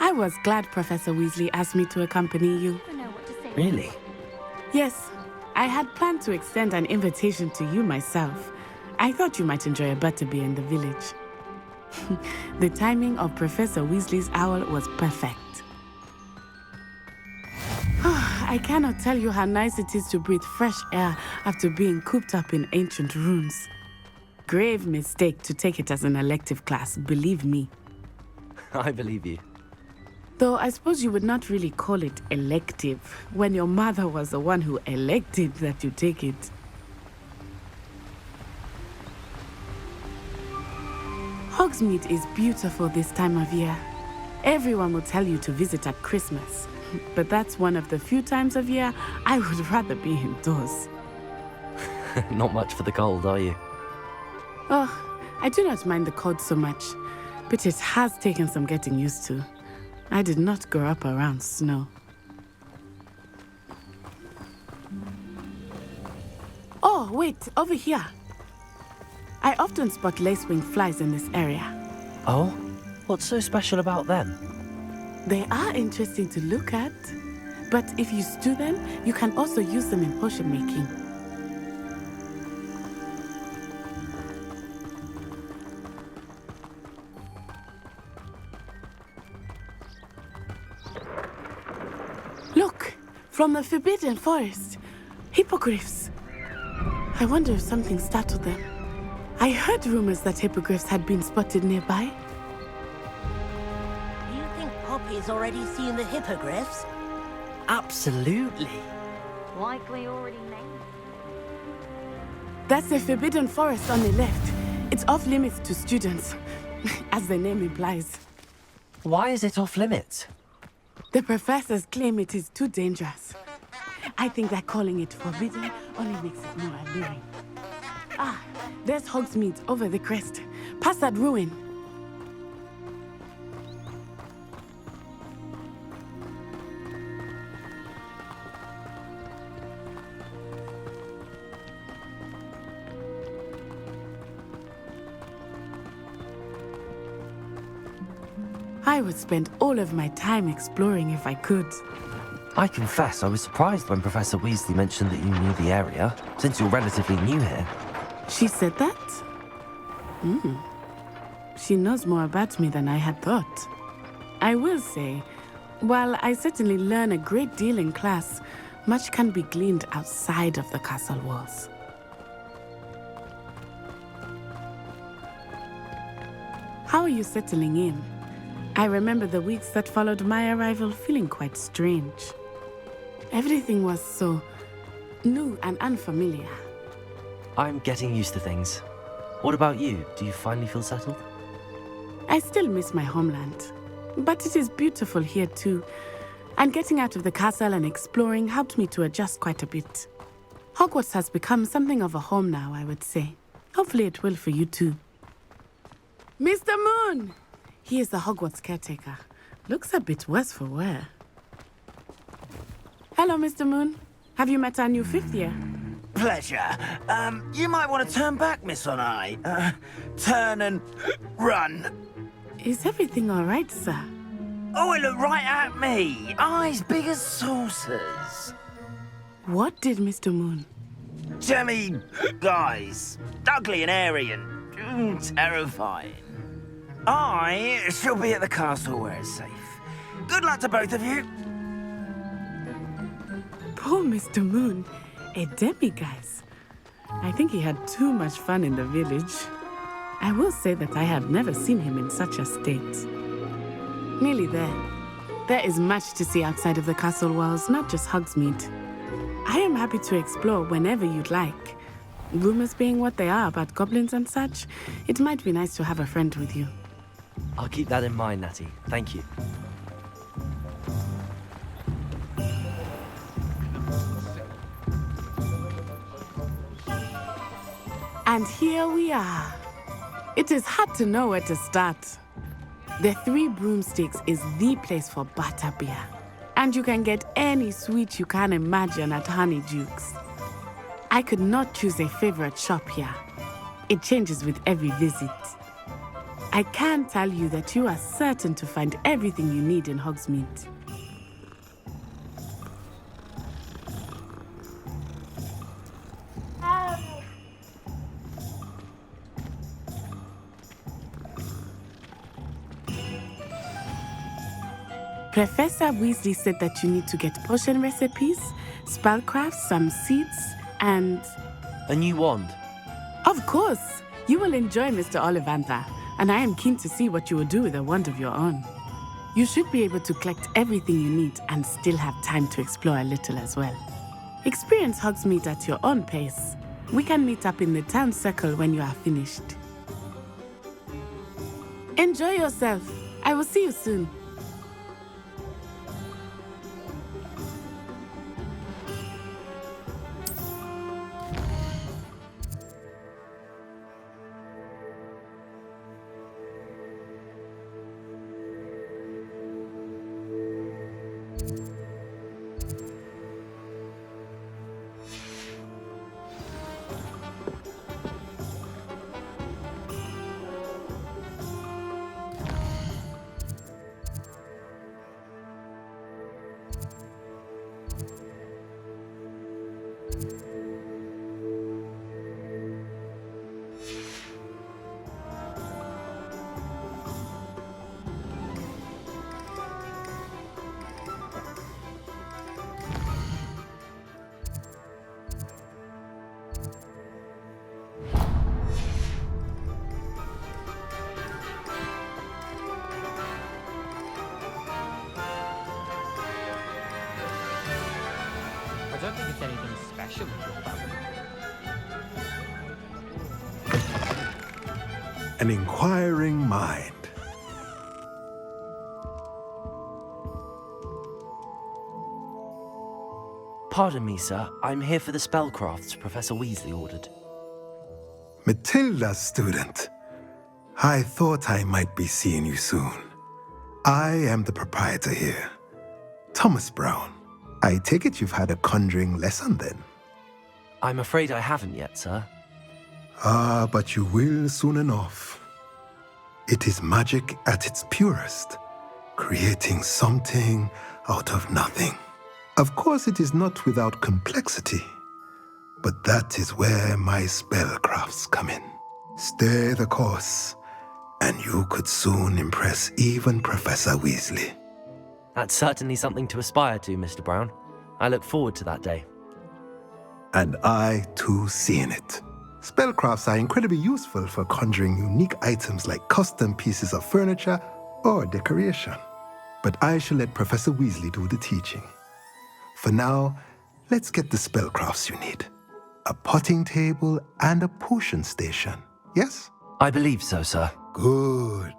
I was glad Professor Weasley asked me to accompany you. Really? Yes, I had planned to extend an invitation to you myself. I thought you might enjoy a butterbeer in the village. The timing of Professor Weasley's owl was perfect. I cannot tell you how nice it is to breathe fresh air after being cooped up in ancient ruins. Grave mistake to take it as an elective class, believe me. I believe you. Though I suppose you would not really call it elective when your mother was the one who elected that you take it. Hogsmeade is beautiful this time of year. Everyone will tell you to visit at Christmas, but that's one of the few times of year I would rather be indoors. Not much for the cold, are you? Oh, I do not mind the cold so much, but it has taken some getting used to. I did not grow up around snow. Oh, wait, over here. I often spot lacewing flies in this area. Oh? What's so special about them? They are interesting to look at, but if you stew them, you can also use them in potion making. Look, from the Forbidden Forest, hippogriffs. I wonder if something startled them. I heard rumors that hippogriffs had been spotted nearby. You think Poppy's already seen the hippogriffs? Absolutely. Likely already named. That's the Forbidden Forest on the left. It's off limits to students, as the name implies. Why is it off limits? The professors claim it is too dangerous. I think that calling it forbidden only makes it more alluring. Ah, there's Hogsmeade over the crest. Past that ruin. I would spend all of my time exploring if I could. I confess I was surprised when Professor Weasley mentioned that you knew the area, since you're relatively new here. She said that? She knows more about me than I had thought. I will say, while I certainly learn a great deal in class, much can be gleaned outside of the castle walls. How are you settling in? I remember the weeks that followed my arrival feeling quite strange. Everything was so new and unfamiliar. I'm getting used to things. What about you? Do you finally feel settled? I still miss my homeland, but it is beautiful here too. And getting out of the castle and exploring helped me to adjust quite a bit. Hogwarts has become something of a home now, I would say. Hopefully it will for you too. Mr. Moon! He is the Hogwarts caretaker. Looks a bit worse for wear. Hello, Mr. Moon. Have you met our new fifth year? Pleasure. You might want to turn back, Miss On-Eye. Turn and run. Is everything all right, sir? Oh, it looked right at me. Eyes big as saucers. What did Mr. Moon? Jelly guys. Ugly and airy and terrifying. I shall be at the castle where it's safe. Good luck to both of you. Poor Mr. Moon. A demiguise. I think he had too much fun in the village. I will say that I have never seen him in such a state. Nearly there. There is much to see outside of the castle walls, not just Hogsmeade. I am happy to explore whenever you'd like. Rumors being what they are about goblins and such, it might be nice to have a friend with you. I'll keep that in mind, Natty. Thank you. And here we are. It is hard to know where to start. The Three Broomsticks is the place for butterbeer. And you can get any sweet you can imagine at Honeyduke's. I could not choose a favorite shop here. It changes with every visit. I can tell you that you are certain to find everything you need in Hogsmeade. Professor Weasley said that you need to get potion recipes, spellcrafts, some seeds, and... A new wand. Of course! You will enjoy Mr. Ollivander, and I am keen to see what you will do with a wand of your own. You should be able to collect everything you need and still have time to explore a little as well. Experience Hogsmeade at your own pace. We can meet up in the town circle when you are finished. Enjoy yourself. I will see you soon. I don't think it's anything special about it. An inquiring mind. Pardon me, sir. I'm here for the spellcrafts Professor Weasley ordered. Matilda, student. I thought I might be seeing you soon. I am the proprietor here, Thomas Brown. I take it you've had a conjuring lesson then? I'm afraid I haven't yet, sir. Ah, but you will soon enough. It is magic at its purest, creating something out of nothing. Of course, it is not without complexity, but that is where my spellcrafts come in. Stay the course, and you could soon impress even Professor Weasley. That's certainly something to aspire to, Mr. Brown. I look forward to that day. And I, too, see in it. Spellcrafts are incredibly useful for conjuring unique items like custom pieces of furniture or decoration. But I shall let Professor Weasley do the teaching. For now, let's get the spellcrafts you need. A potting table and a potion station, yes? I believe so, sir. Good.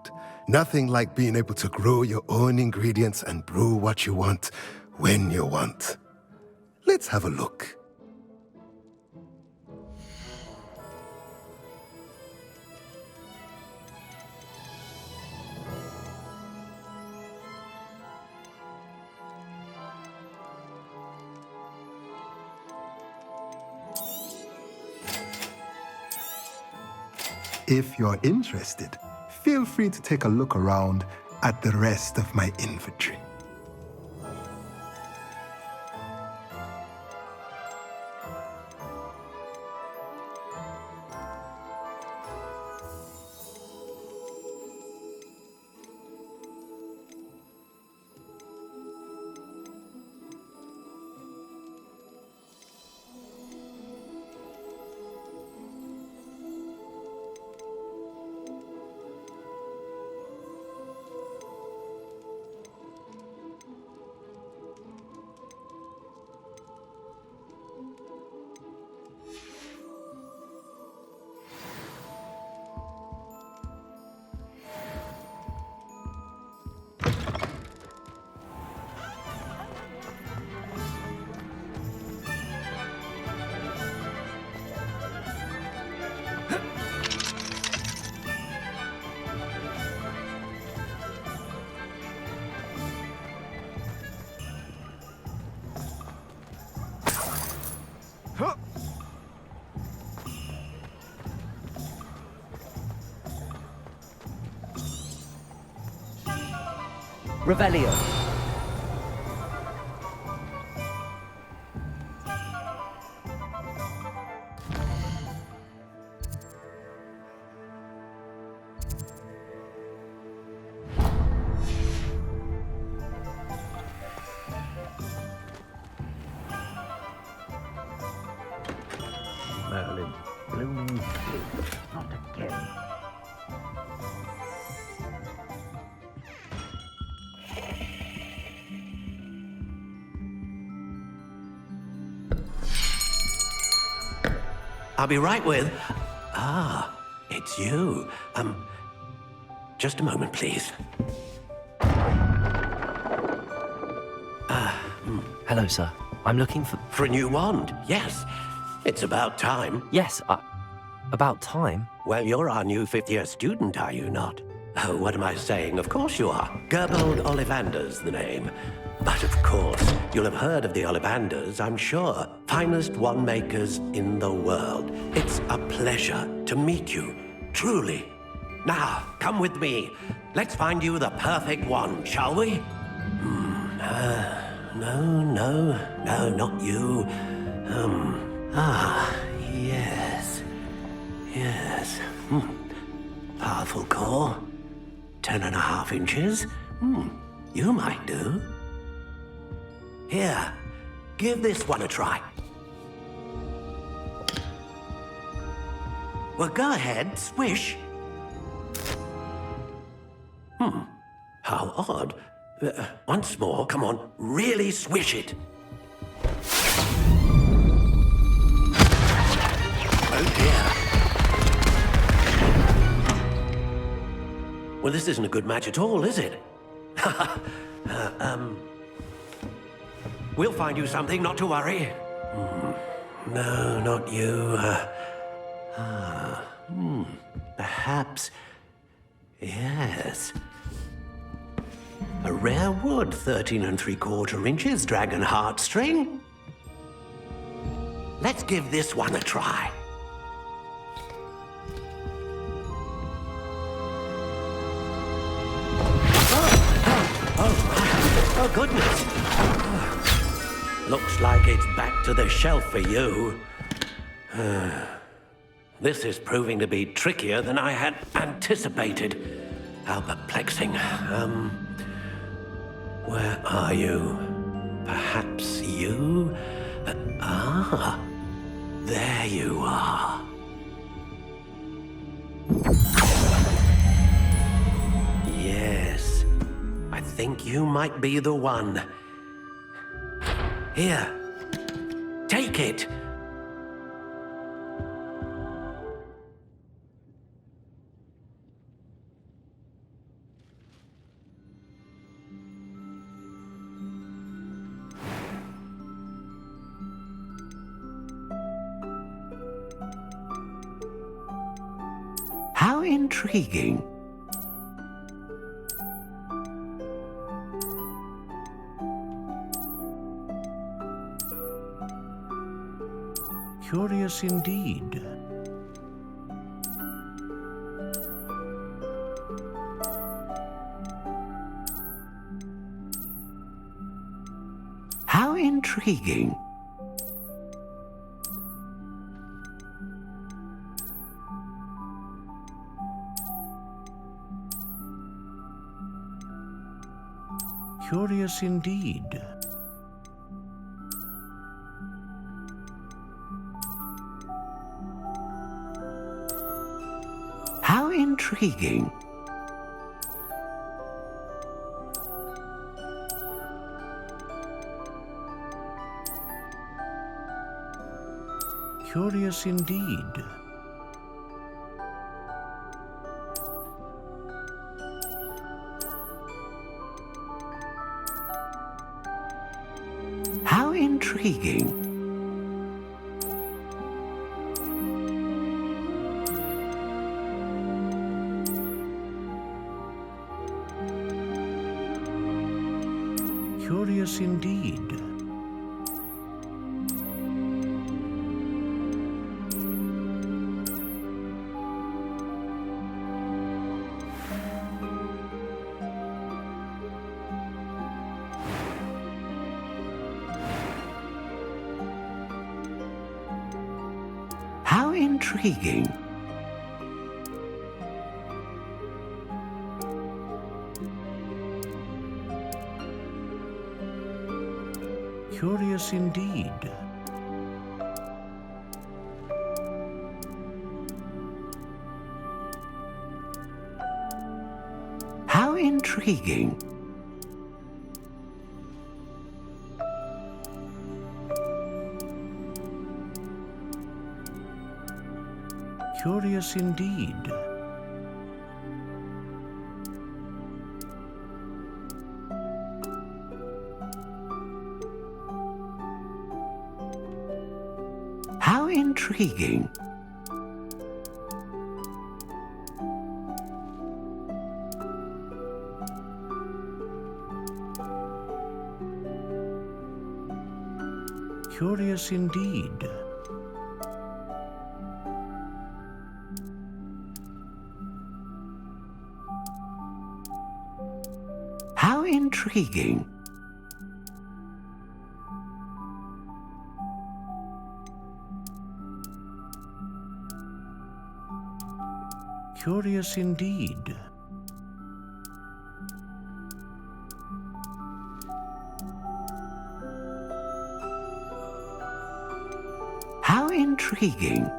Nothing like being able to grow your own ingredients and brew what you want when you want. Let's have a look. If you're interested, feel free to take a look around at the rest of my inventory. Revelio. Merlin, blooming blue. Not again. I'll be right with... Ah, it's you. Just a moment, please. Hello, sir. I'm looking for... For a new wand, yes. It's about time. Yes, about time? Well, you're our new fifth-year student, are you not? Oh, what am I saying? Of course you are. Gerbold Ollivander's the name. But of course, you'll have heard of the Ollivanders, I'm sure. Finest wand makers in the world. It's a pleasure to meet you, truly. Now, come with me. Let's find you the perfect wand, shall we? No, not you. Yes. Powerful core. 10.5 inches. You might do. Here, give this one a try. Well, go ahead, swish. How odd. Once more, come on, really swish it. Oh dear. Well, this isn't a good match at all, is it? We'll find you something, not to worry. No, not you. Perhaps... Yes. A rare wood, 13 3/4 inches, dragon heartstring. Let's give this one a try. Oh, goodness. Looks like it's back to the shelf for you. This is proving to be trickier than I had anticipated. How perplexing. Where are you? Perhaps you? There you are. Yes, I think you might be the one. Here, take it. How intriguing. Curious indeed. How intriguing. Curious indeed. How intriguing. Curious indeed. How intriguing. Curious indeed. intriguing. Curious indeed. How intriguing. Curious indeed. How intriguing. Curious indeed. How intriguing. Curious indeed. How intriguing.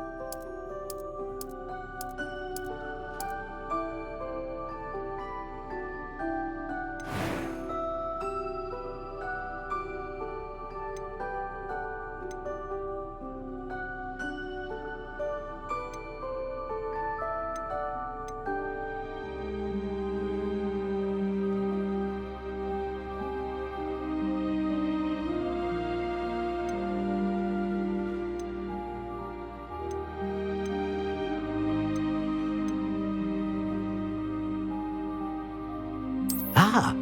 Ah,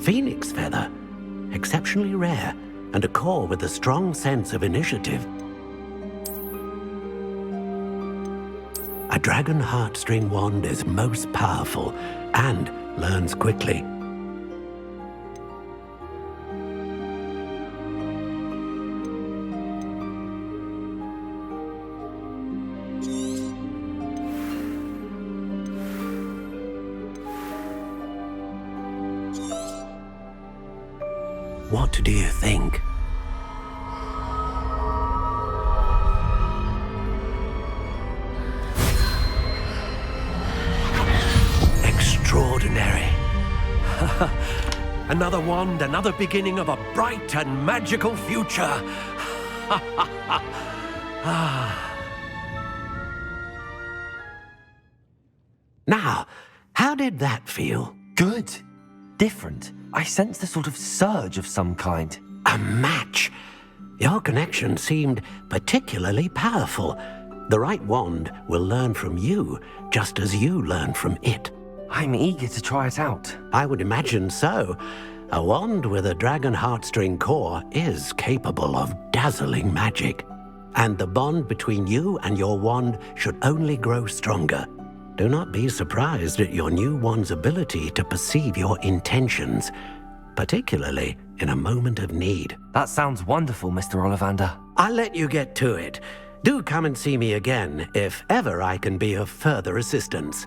phoenix feather. Exceptionally rare, and a core with a strong sense of initiative. A dragon heartstring wand is most powerful and learns quickly. What do you think? Extraordinary. Another wand, another beginning of a bright and magical future. Now, how did that feel? Good. Different. I sensed a sort of surge of some kind. A match. Your connection seemed particularly powerful. The right wand will learn from you, just as you learn from it. I'm eager to try it out. I would imagine so. A wand with a dragon heartstring core is capable of dazzling magic. And the bond between you and your wand should only grow stronger. Do not be surprised at your new wand's ability to perceive your intentions, particularly in a moment of need. That sounds wonderful, Mr. Ollivander. I'll let you get to it. Do come and see me again if ever I can be of further assistance.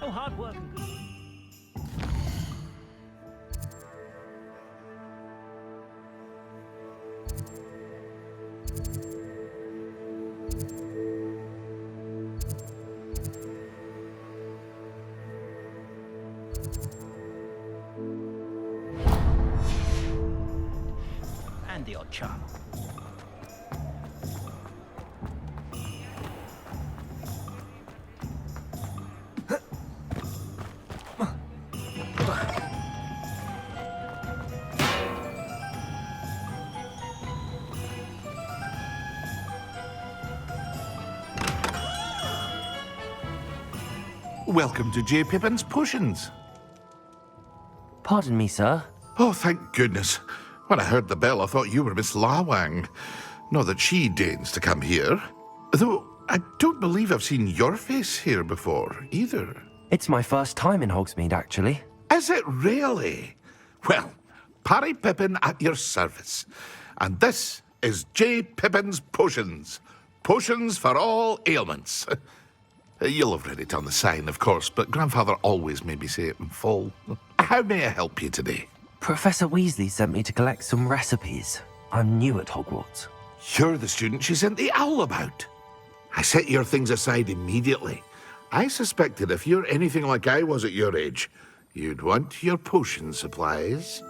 Oh, hard work and good. And the odd charm. Welcome to J. Pippin's Potions. Pardon me, sir. Oh, thank goodness. When I heard the bell, I thought you were Miss Lawang. Not that she deigns to come here. Though I don't believe I've seen your face here before, either. It's my first time in Hogsmeade, actually. Is it really? Well, Parry Pippin at your service. And this is J. Pippin's Potions. Potions for all ailments. You'll have read it on the sign, of course, but Grandfather always made me say it in full. How may I help you today? Professor Weasley sent me to collect some recipes. I'm new at Hogwarts. You're the student she sent the owl about. I set your things aside immediately. I suspected if you're anything like I was at your age, you'd want your potion supplies.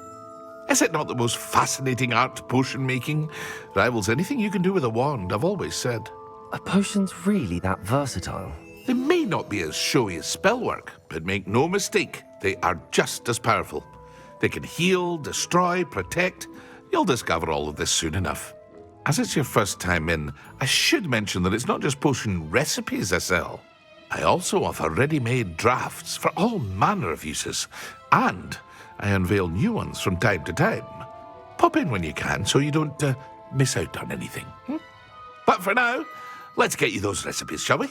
Is it not the most fascinating art, potion making? Rivals anything you can do with a wand, I've always said. Are potions really that versatile? They may not be as showy as spellwork, but make no mistake, they are just as powerful. They can heal, destroy, protect. You'll discover all of this soon enough. As it's your first time in, I should mention that it's not just potion recipes I sell. I also offer ready-made drafts for all manner of uses, and I unveil new ones from time to time. Pop in when you can so you don't miss out on anything. But for now, let's get you those recipes, shall we?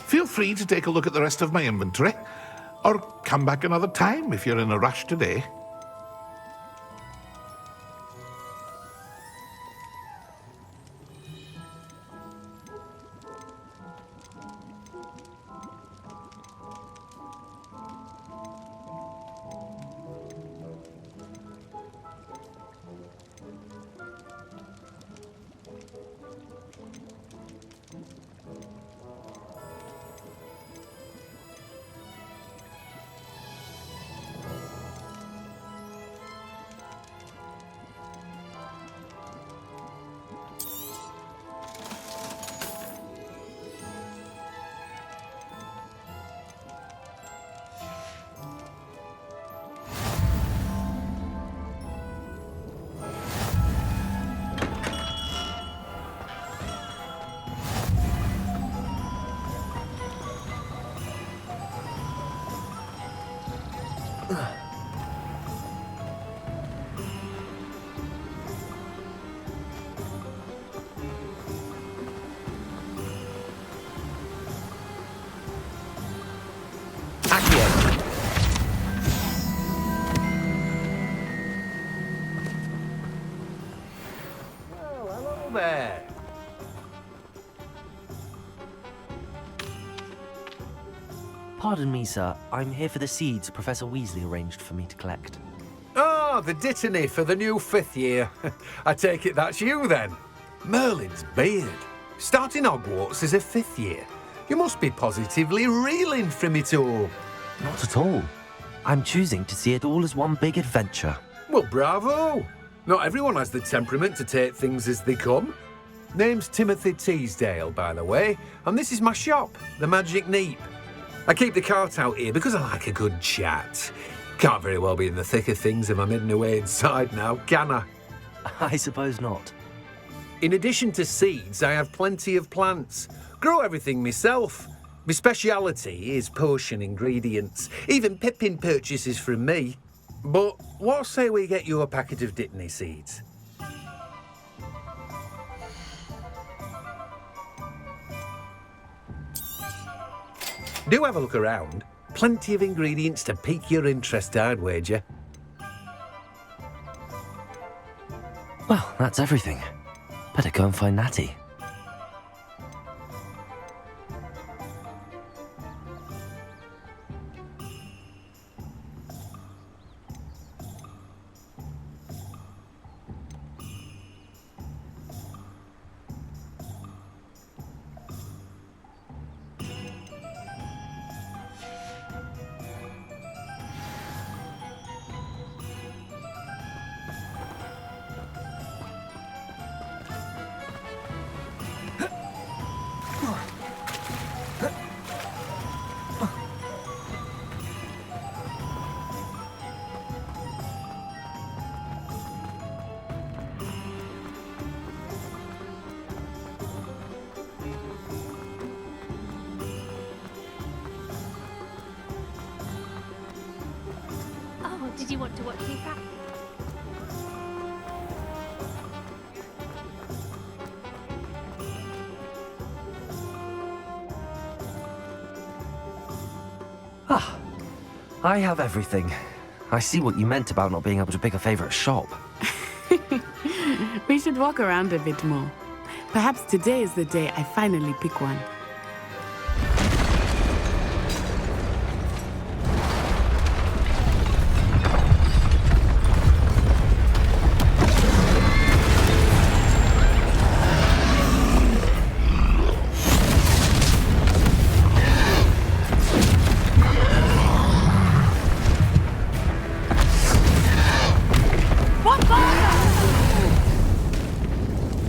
Feel free to take a look at the rest of my inventory, or come back another time if you're in a rush today. There. Pardon me, sir. I'm here for the seeds Professor Weasley arranged for me to collect. Oh, the dittany for the new 5th year. I take it that's you then. Merlin's beard. Starting Hogwarts as a 5th year. You must be positively reeling from it all. Not at all. I'm choosing to see it all as one big adventure. Well, bravo. Not everyone has the temperament to take things as they come. Name's Timothy Teasdale, by the way, and this is my shop, the Magic Neep. I keep the cart out here because I like a good chat. Can't very well be in the thick of things if I'm hidden away inside now, can I? I suppose not. In addition to seeds, I have plenty of plants. Grow everything myself. My speciality is potion ingredients. Even Pippin purchases from me. But what say we get you a packet of Dittany seeds? Do have a look around. Plenty of ingredients to pique your interest, I'd wager. Well, that's everything. Better go and find Natty. Do you want to watch me practice? Ah, I have everything. I see what you meant about not being able to pick a favorite shop. We should walk around a bit more. Perhaps today is the day I finally pick one.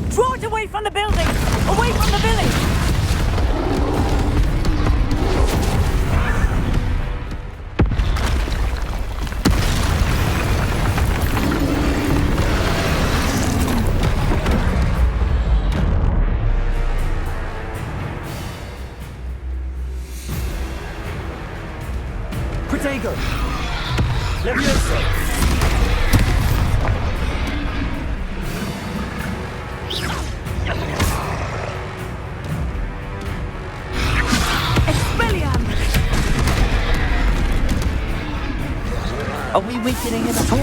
Draw it away from the building! Away from the village! Protego! Levioso! Are we weakening him at all?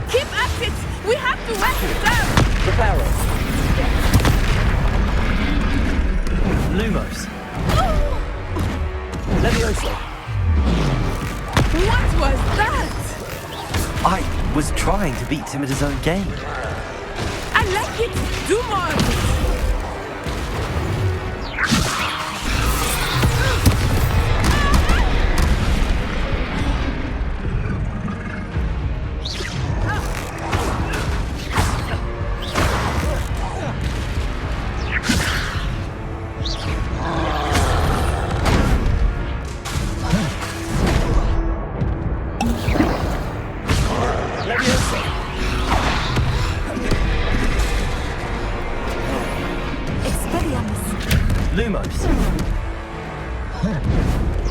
Keep at it! We have to wear him down! Prepare us. Lumos. Levioso. What was that? I was trying to beat him at his own game. I like it! Do more of it! Lumos.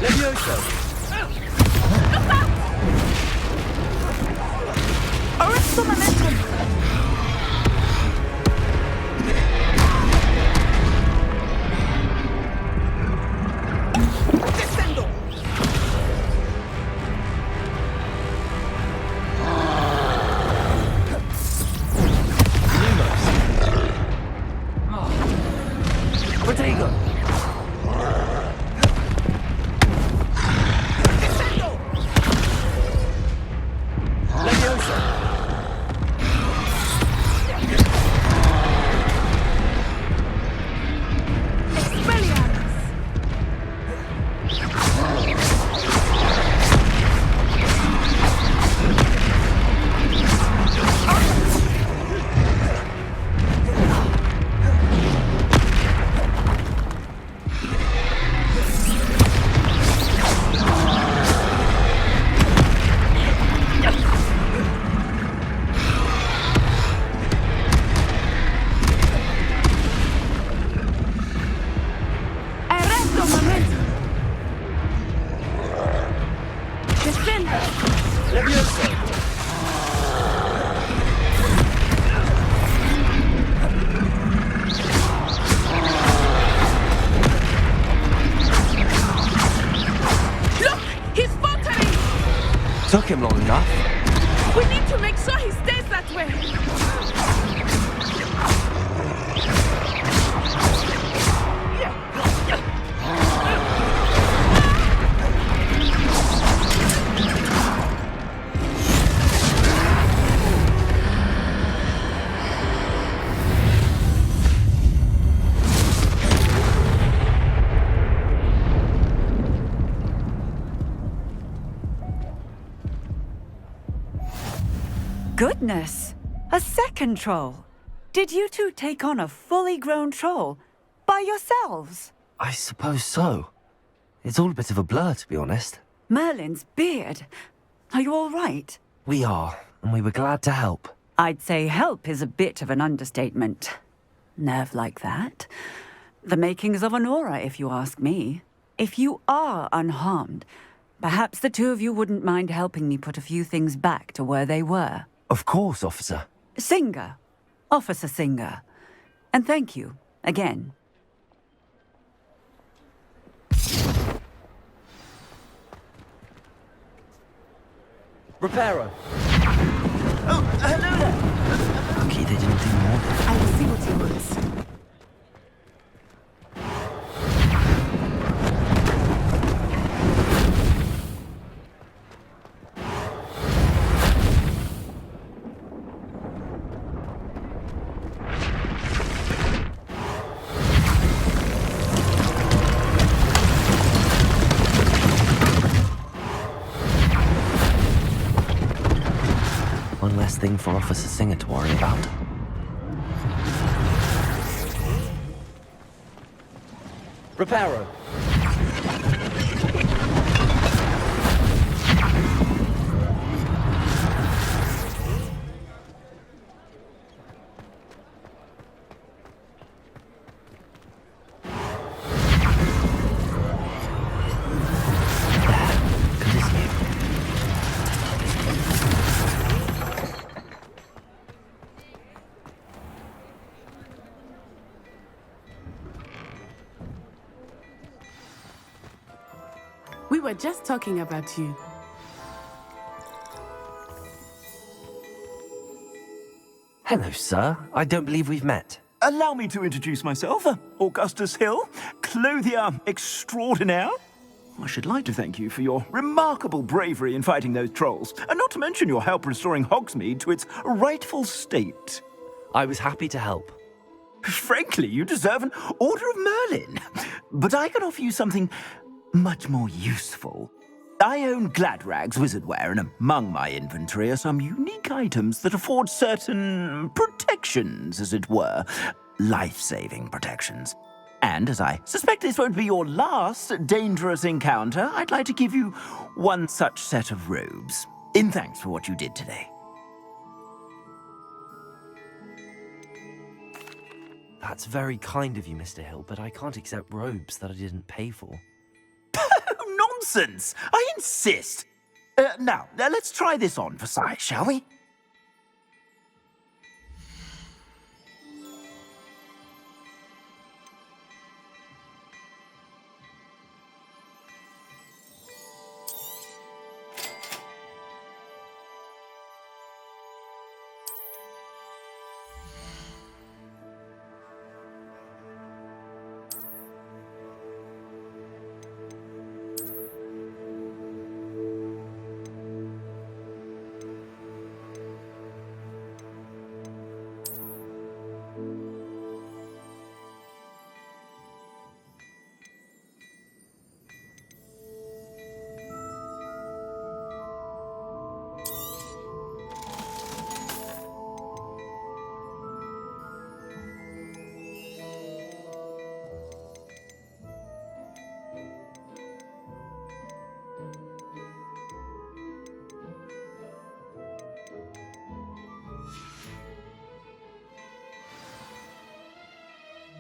Levioso. Arrest the momentum! Descendo. Lumos. Protego. Descendo. Levioso. Took him long enough. We need to make sure he stays that way. Goodness! A second troll! Did you two take on a fully grown troll? By yourselves? I suppose so. It's all a bit of a blur, to be honest. Merlin's beard. Are you all right? We are, and we were glad to help. I'd say help is a bit of an understatement. Nerve like that. The makings of an aura, if you ask me. If you are unharmed, Perhaps the two of you wouldn't mind helping me put a few things back to where they were. Of course, officer. Singer. Officer Singer. And thank you, again. Reparo. Oh, hello there. Lucky they didn't do more. I will see what he wants. One less thing for Officer Singer to worry about. Reparo. We were just talking about you. Hello, sir. I don't believe we've met. Allow me to introduce myself, Augustus Hill, clothier extraordinaire. I should like to thank you for your remarkable bravery in fighting those trolls, and not to mention your help restoring Hogsmeade to its rightful state. I was happy to help. Frankly, you deserve an Order of Merlin. But I can offer you something much more useful. I own Gladrag's wizardware, and among my inventory are some unique items that afford certain protections, as it were. Life-saving protections. And as I suspect this won't be your last dangerous encounter, I'd like to give you one such set of robes, in thanks for what you did today. That's very kind of you, Mr. Hill, but I can't accept robes that I didn't pay for. Nonsense! I insist! Now, let's try this on for size, shall we?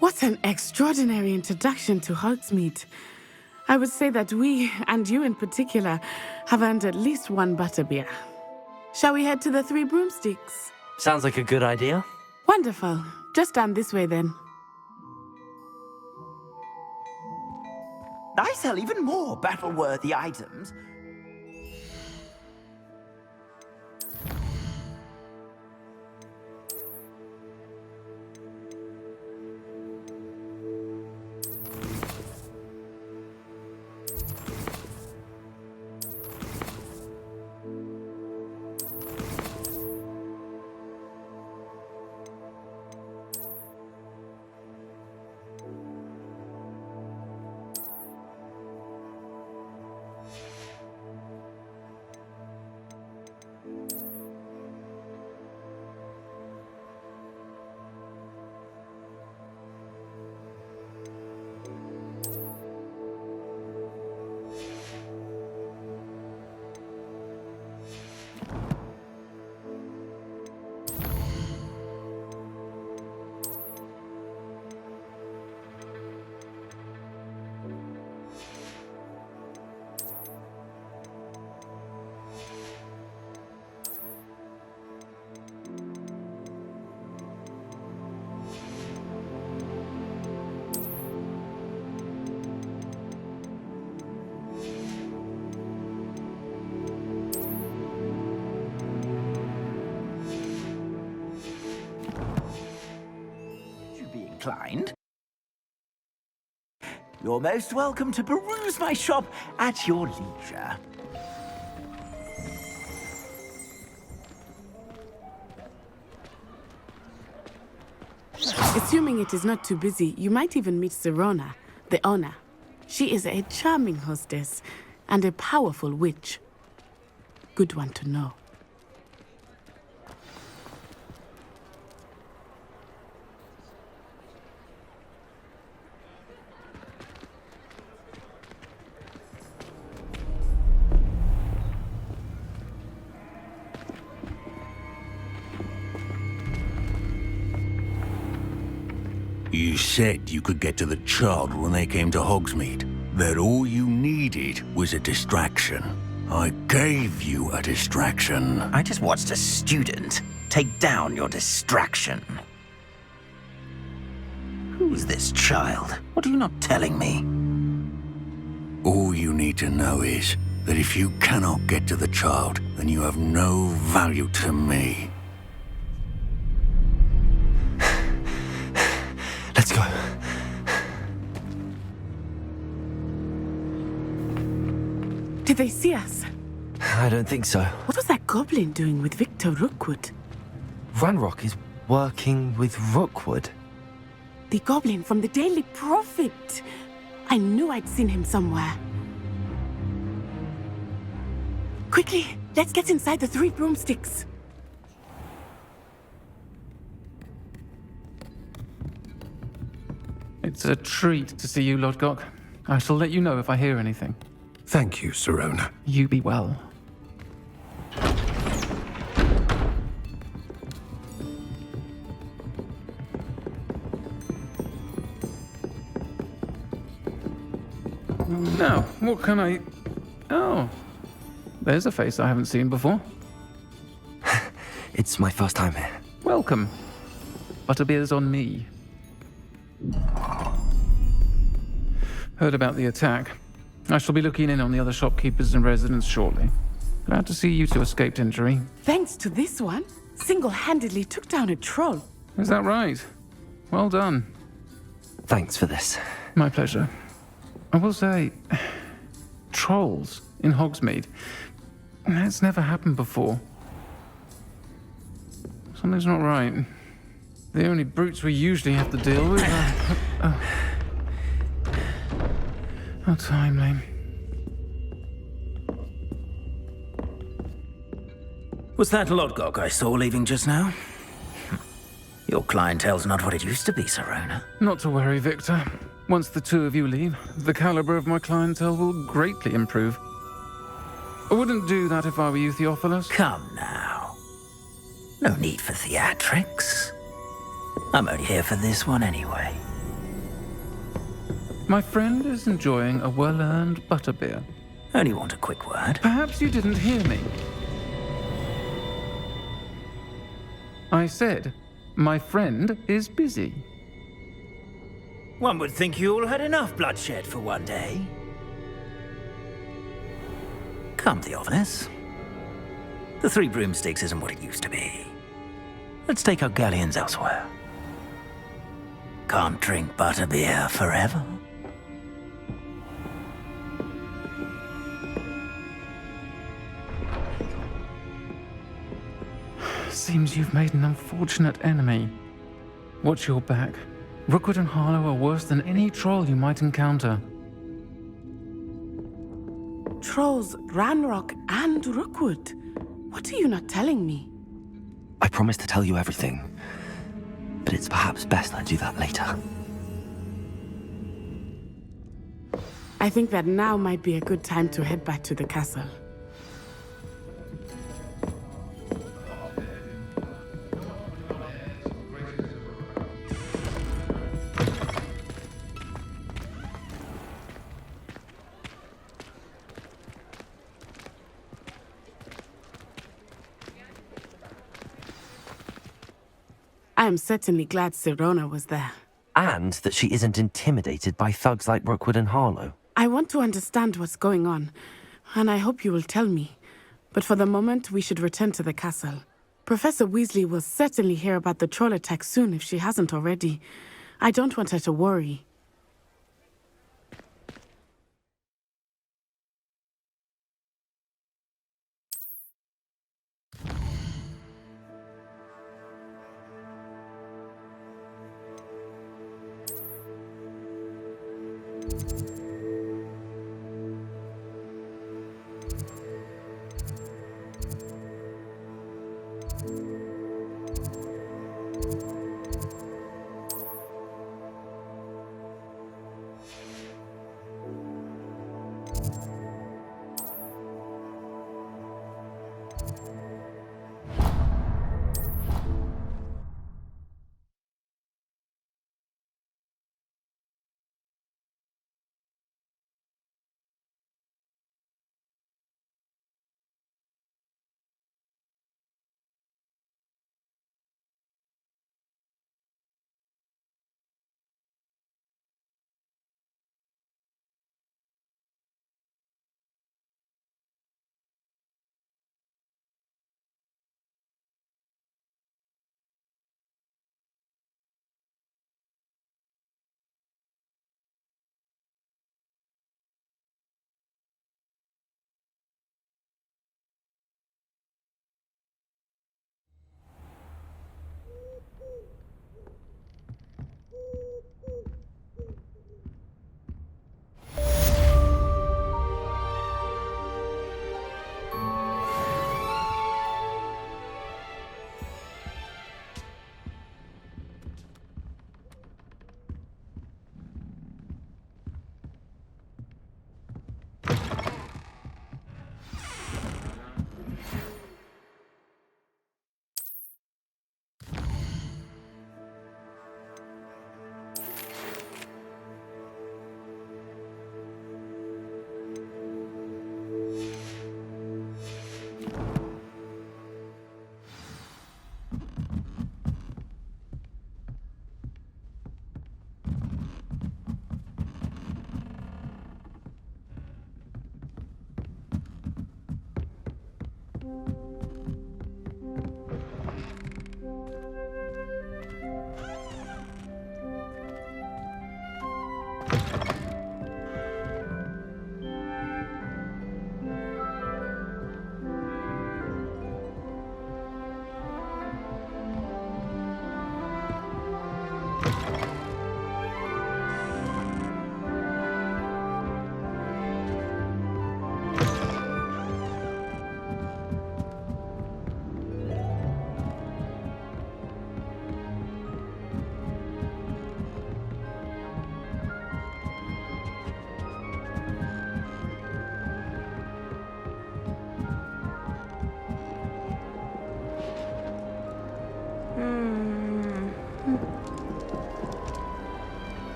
What an extraordinary introduction to Hogsmeade. I would say that we, and you in particular, have earned at least one butterbeer. Shall we head to the Three Broomsticks? Sounds like a good idea. Wonderful. Just down this way then. I sell even more battle-worthy items. inclined, you're most welcome to peruse my shop at your leisure. Assuming it is not too busy, you might even meet Sirona, the owner. She is a charming hostess and a powerful witch. Good one to know. You said you could get to the child when they came to Hogsmeade. That all you needed was a distraction. I gave you a distraction. I just watched a student take down your distraction. Who's this child? What are you not telling me? All you need to know is that if you cannot get to the child, then you have no value to me. Let's go. Did they see us? I don't think so. What was that goblin doing with Victor Rookwood? Ranrock is working with Rookwood. The goblin from the Daily Prophet. I knew I'd seen him somewhere. Quickly, let's get inside the 3 broomsticks. It's a treat to see you, Lodgok. I shall let you know if I hear anything. Thank you, Sirona. You be well. Now, what can I... Oh, there's a face I haven't seen before. It's my first time here. Welcome. Butterbeer's on me. Heard about the attack. I shall be looking in on the other shopkeepers and residents shortly. Glad to see you two escaped injury. Thanks to this one, single-handedly took down a troll. Is that right? Well done. Thanks for this. My pleasure. I will say, trolls in Hogsmeade. That's never happened before. Something's not right. The only brutes we usually have to deal with are... How timely. Was that Lodgok I saw leaving just now? Your clientele's not what it used to be, Sirona. Not to worry, Victor. Once the two of you leave, the caliber of my clientele will greatly improve. I wouldn't do that if I were you, Theophilus. Come now. No need for theatrics. I'm only here for this one anyway. My friend is enjoying a well-earned butterbeer. Only want a quick word. Perhaps you didn't hear me. I said, my friend is busy. One would think you all had enough bloodshed for one day. Come, Theophilus. The 3 broomsticks isn't what it used to be. Let's take our galleons elsewhere. Can't drink butterbeer forever. Seems you've made an unfortunate enemy. Watch your back. Rookwood and Harlow are worse than any troll you might encounter. Trolls, Ranrock, and Rookwood. What are you not telling me? I promised to tell you everything, but it's perhaps best I do that later. I think that now might be a good time to head back to the castle. I am certainly glad Sirona was there. And that she isn't intimidated by thugs like Rookwood and Harlow. I want to understand what's going on, and I hope you will tell me. But for the moment, we should return to the castle. Professor Weasley will certainly hear about the troll attack soon if she hasn't already. I don't want her to worry.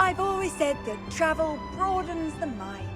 I've always said that travel broadens the mind.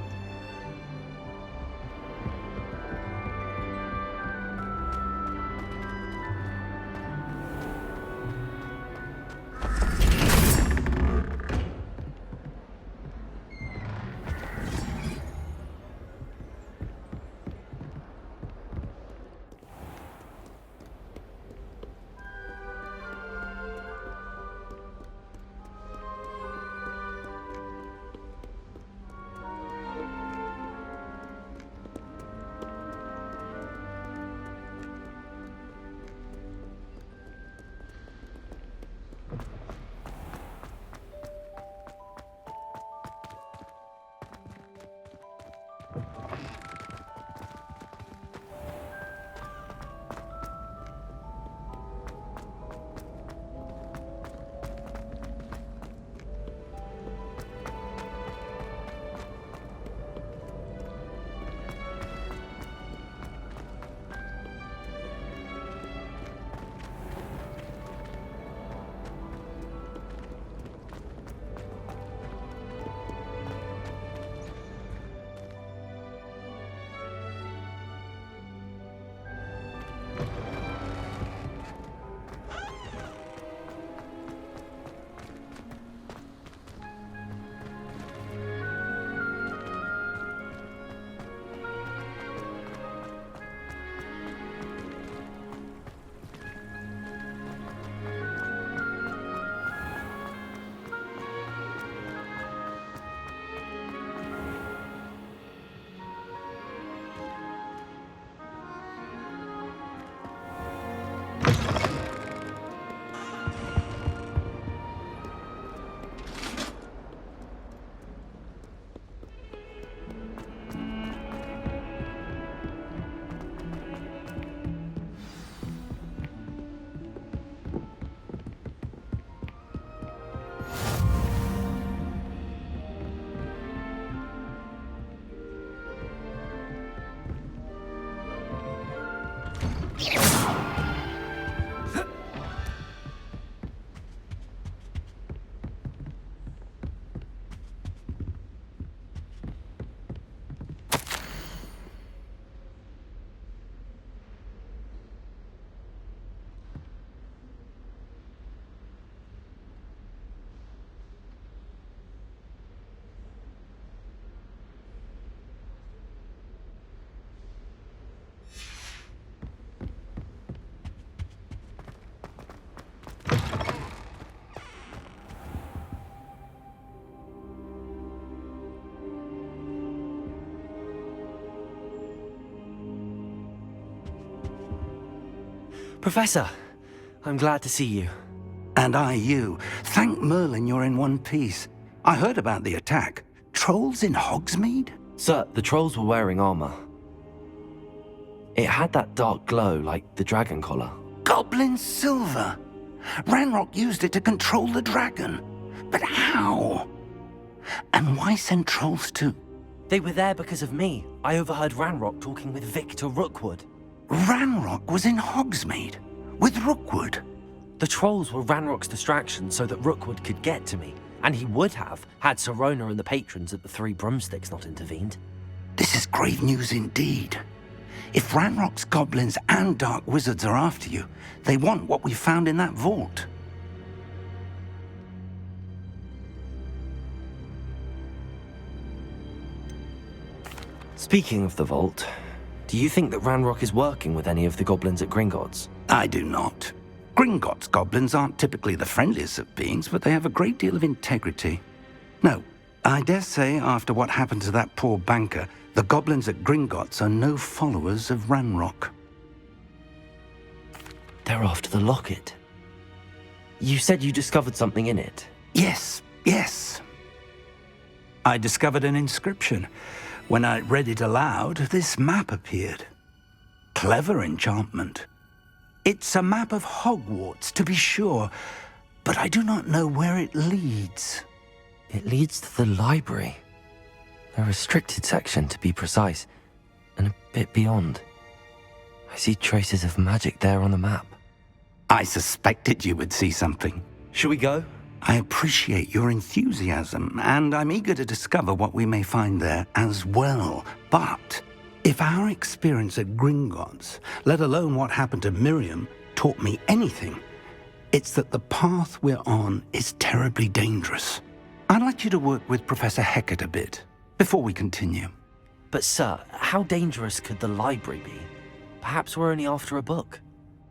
Professor, I'm glad to see you. And I you. Thank Merlin you're in one piece. I heard about the attack. Trolls in Hogsmeade? Sir, the trolls were wearing armor. It had that dark glow like the dragon collar. Goblin silver! Ranrock used it to control the dragon. But how? And why send trolls to... They were there because of me. I overheard Ranrock talking with Victor Rookwood. Ranrock was in Hogsmeade? With Rookwood? The trolls were Ranrock's distraction so that Rookwood could get to me. And he would have, had Sirona and the patrons at the Three Broomsticks not intervened. This is grave news indeed. If Ranrock's goblins and dark wizards are after you, they want what we found in that vault. Speaking of the vault, do you think that Ranrock is working with any of the goblins at Gringotts? I do not. Gringotts goblins aren't typically the friendliest of beings, but they have a great deal of integrity. No, I dare say after what happened to that poor banker, the goblins at Gringotts are no followers of Ranrock. They're after the locket. You said you discovered something in it. Yes. I discovered an inscription. When I read it aloud, this map appeared. Clever enchantment. It's a map of Hogwarts, to be sure, but I do not know where it leads. It leads to the library. A restricted section, to be precise, and a bit beyond. I see traces of magic there on the map. I suspected you would see something. Shall we go? I appreciate your enthusiasm, and I'm eager to discover what we may find there as well. But if our experience at Gringotts, let alone what happened to Miriam, taught me anything, it's that the path we're on is terribly dangerous. I'd like you to work with Professor Hecat a bit before we continue. But sir, how dangerous could the library be? Perhaps we're only after a book.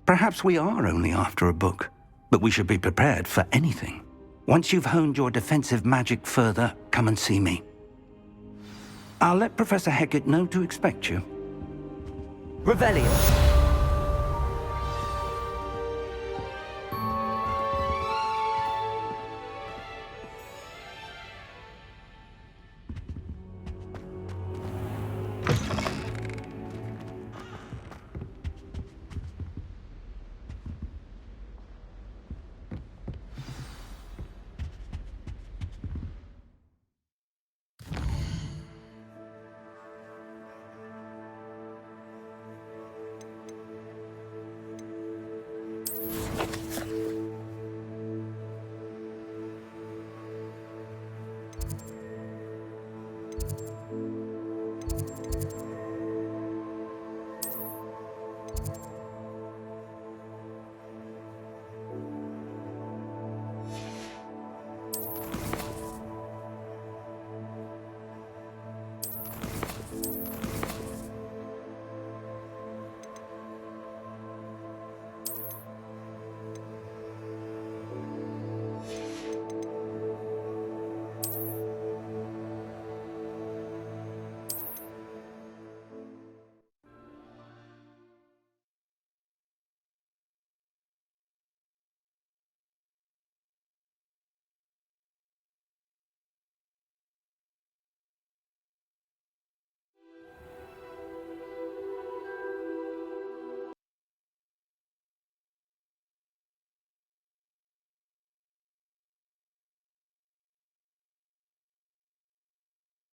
Perhaps we are only after a book, but we should be prepared for anything. Once you've honed your defensive magic further, come and see me. I'll let Professor Hecat know to expect you. Revelio.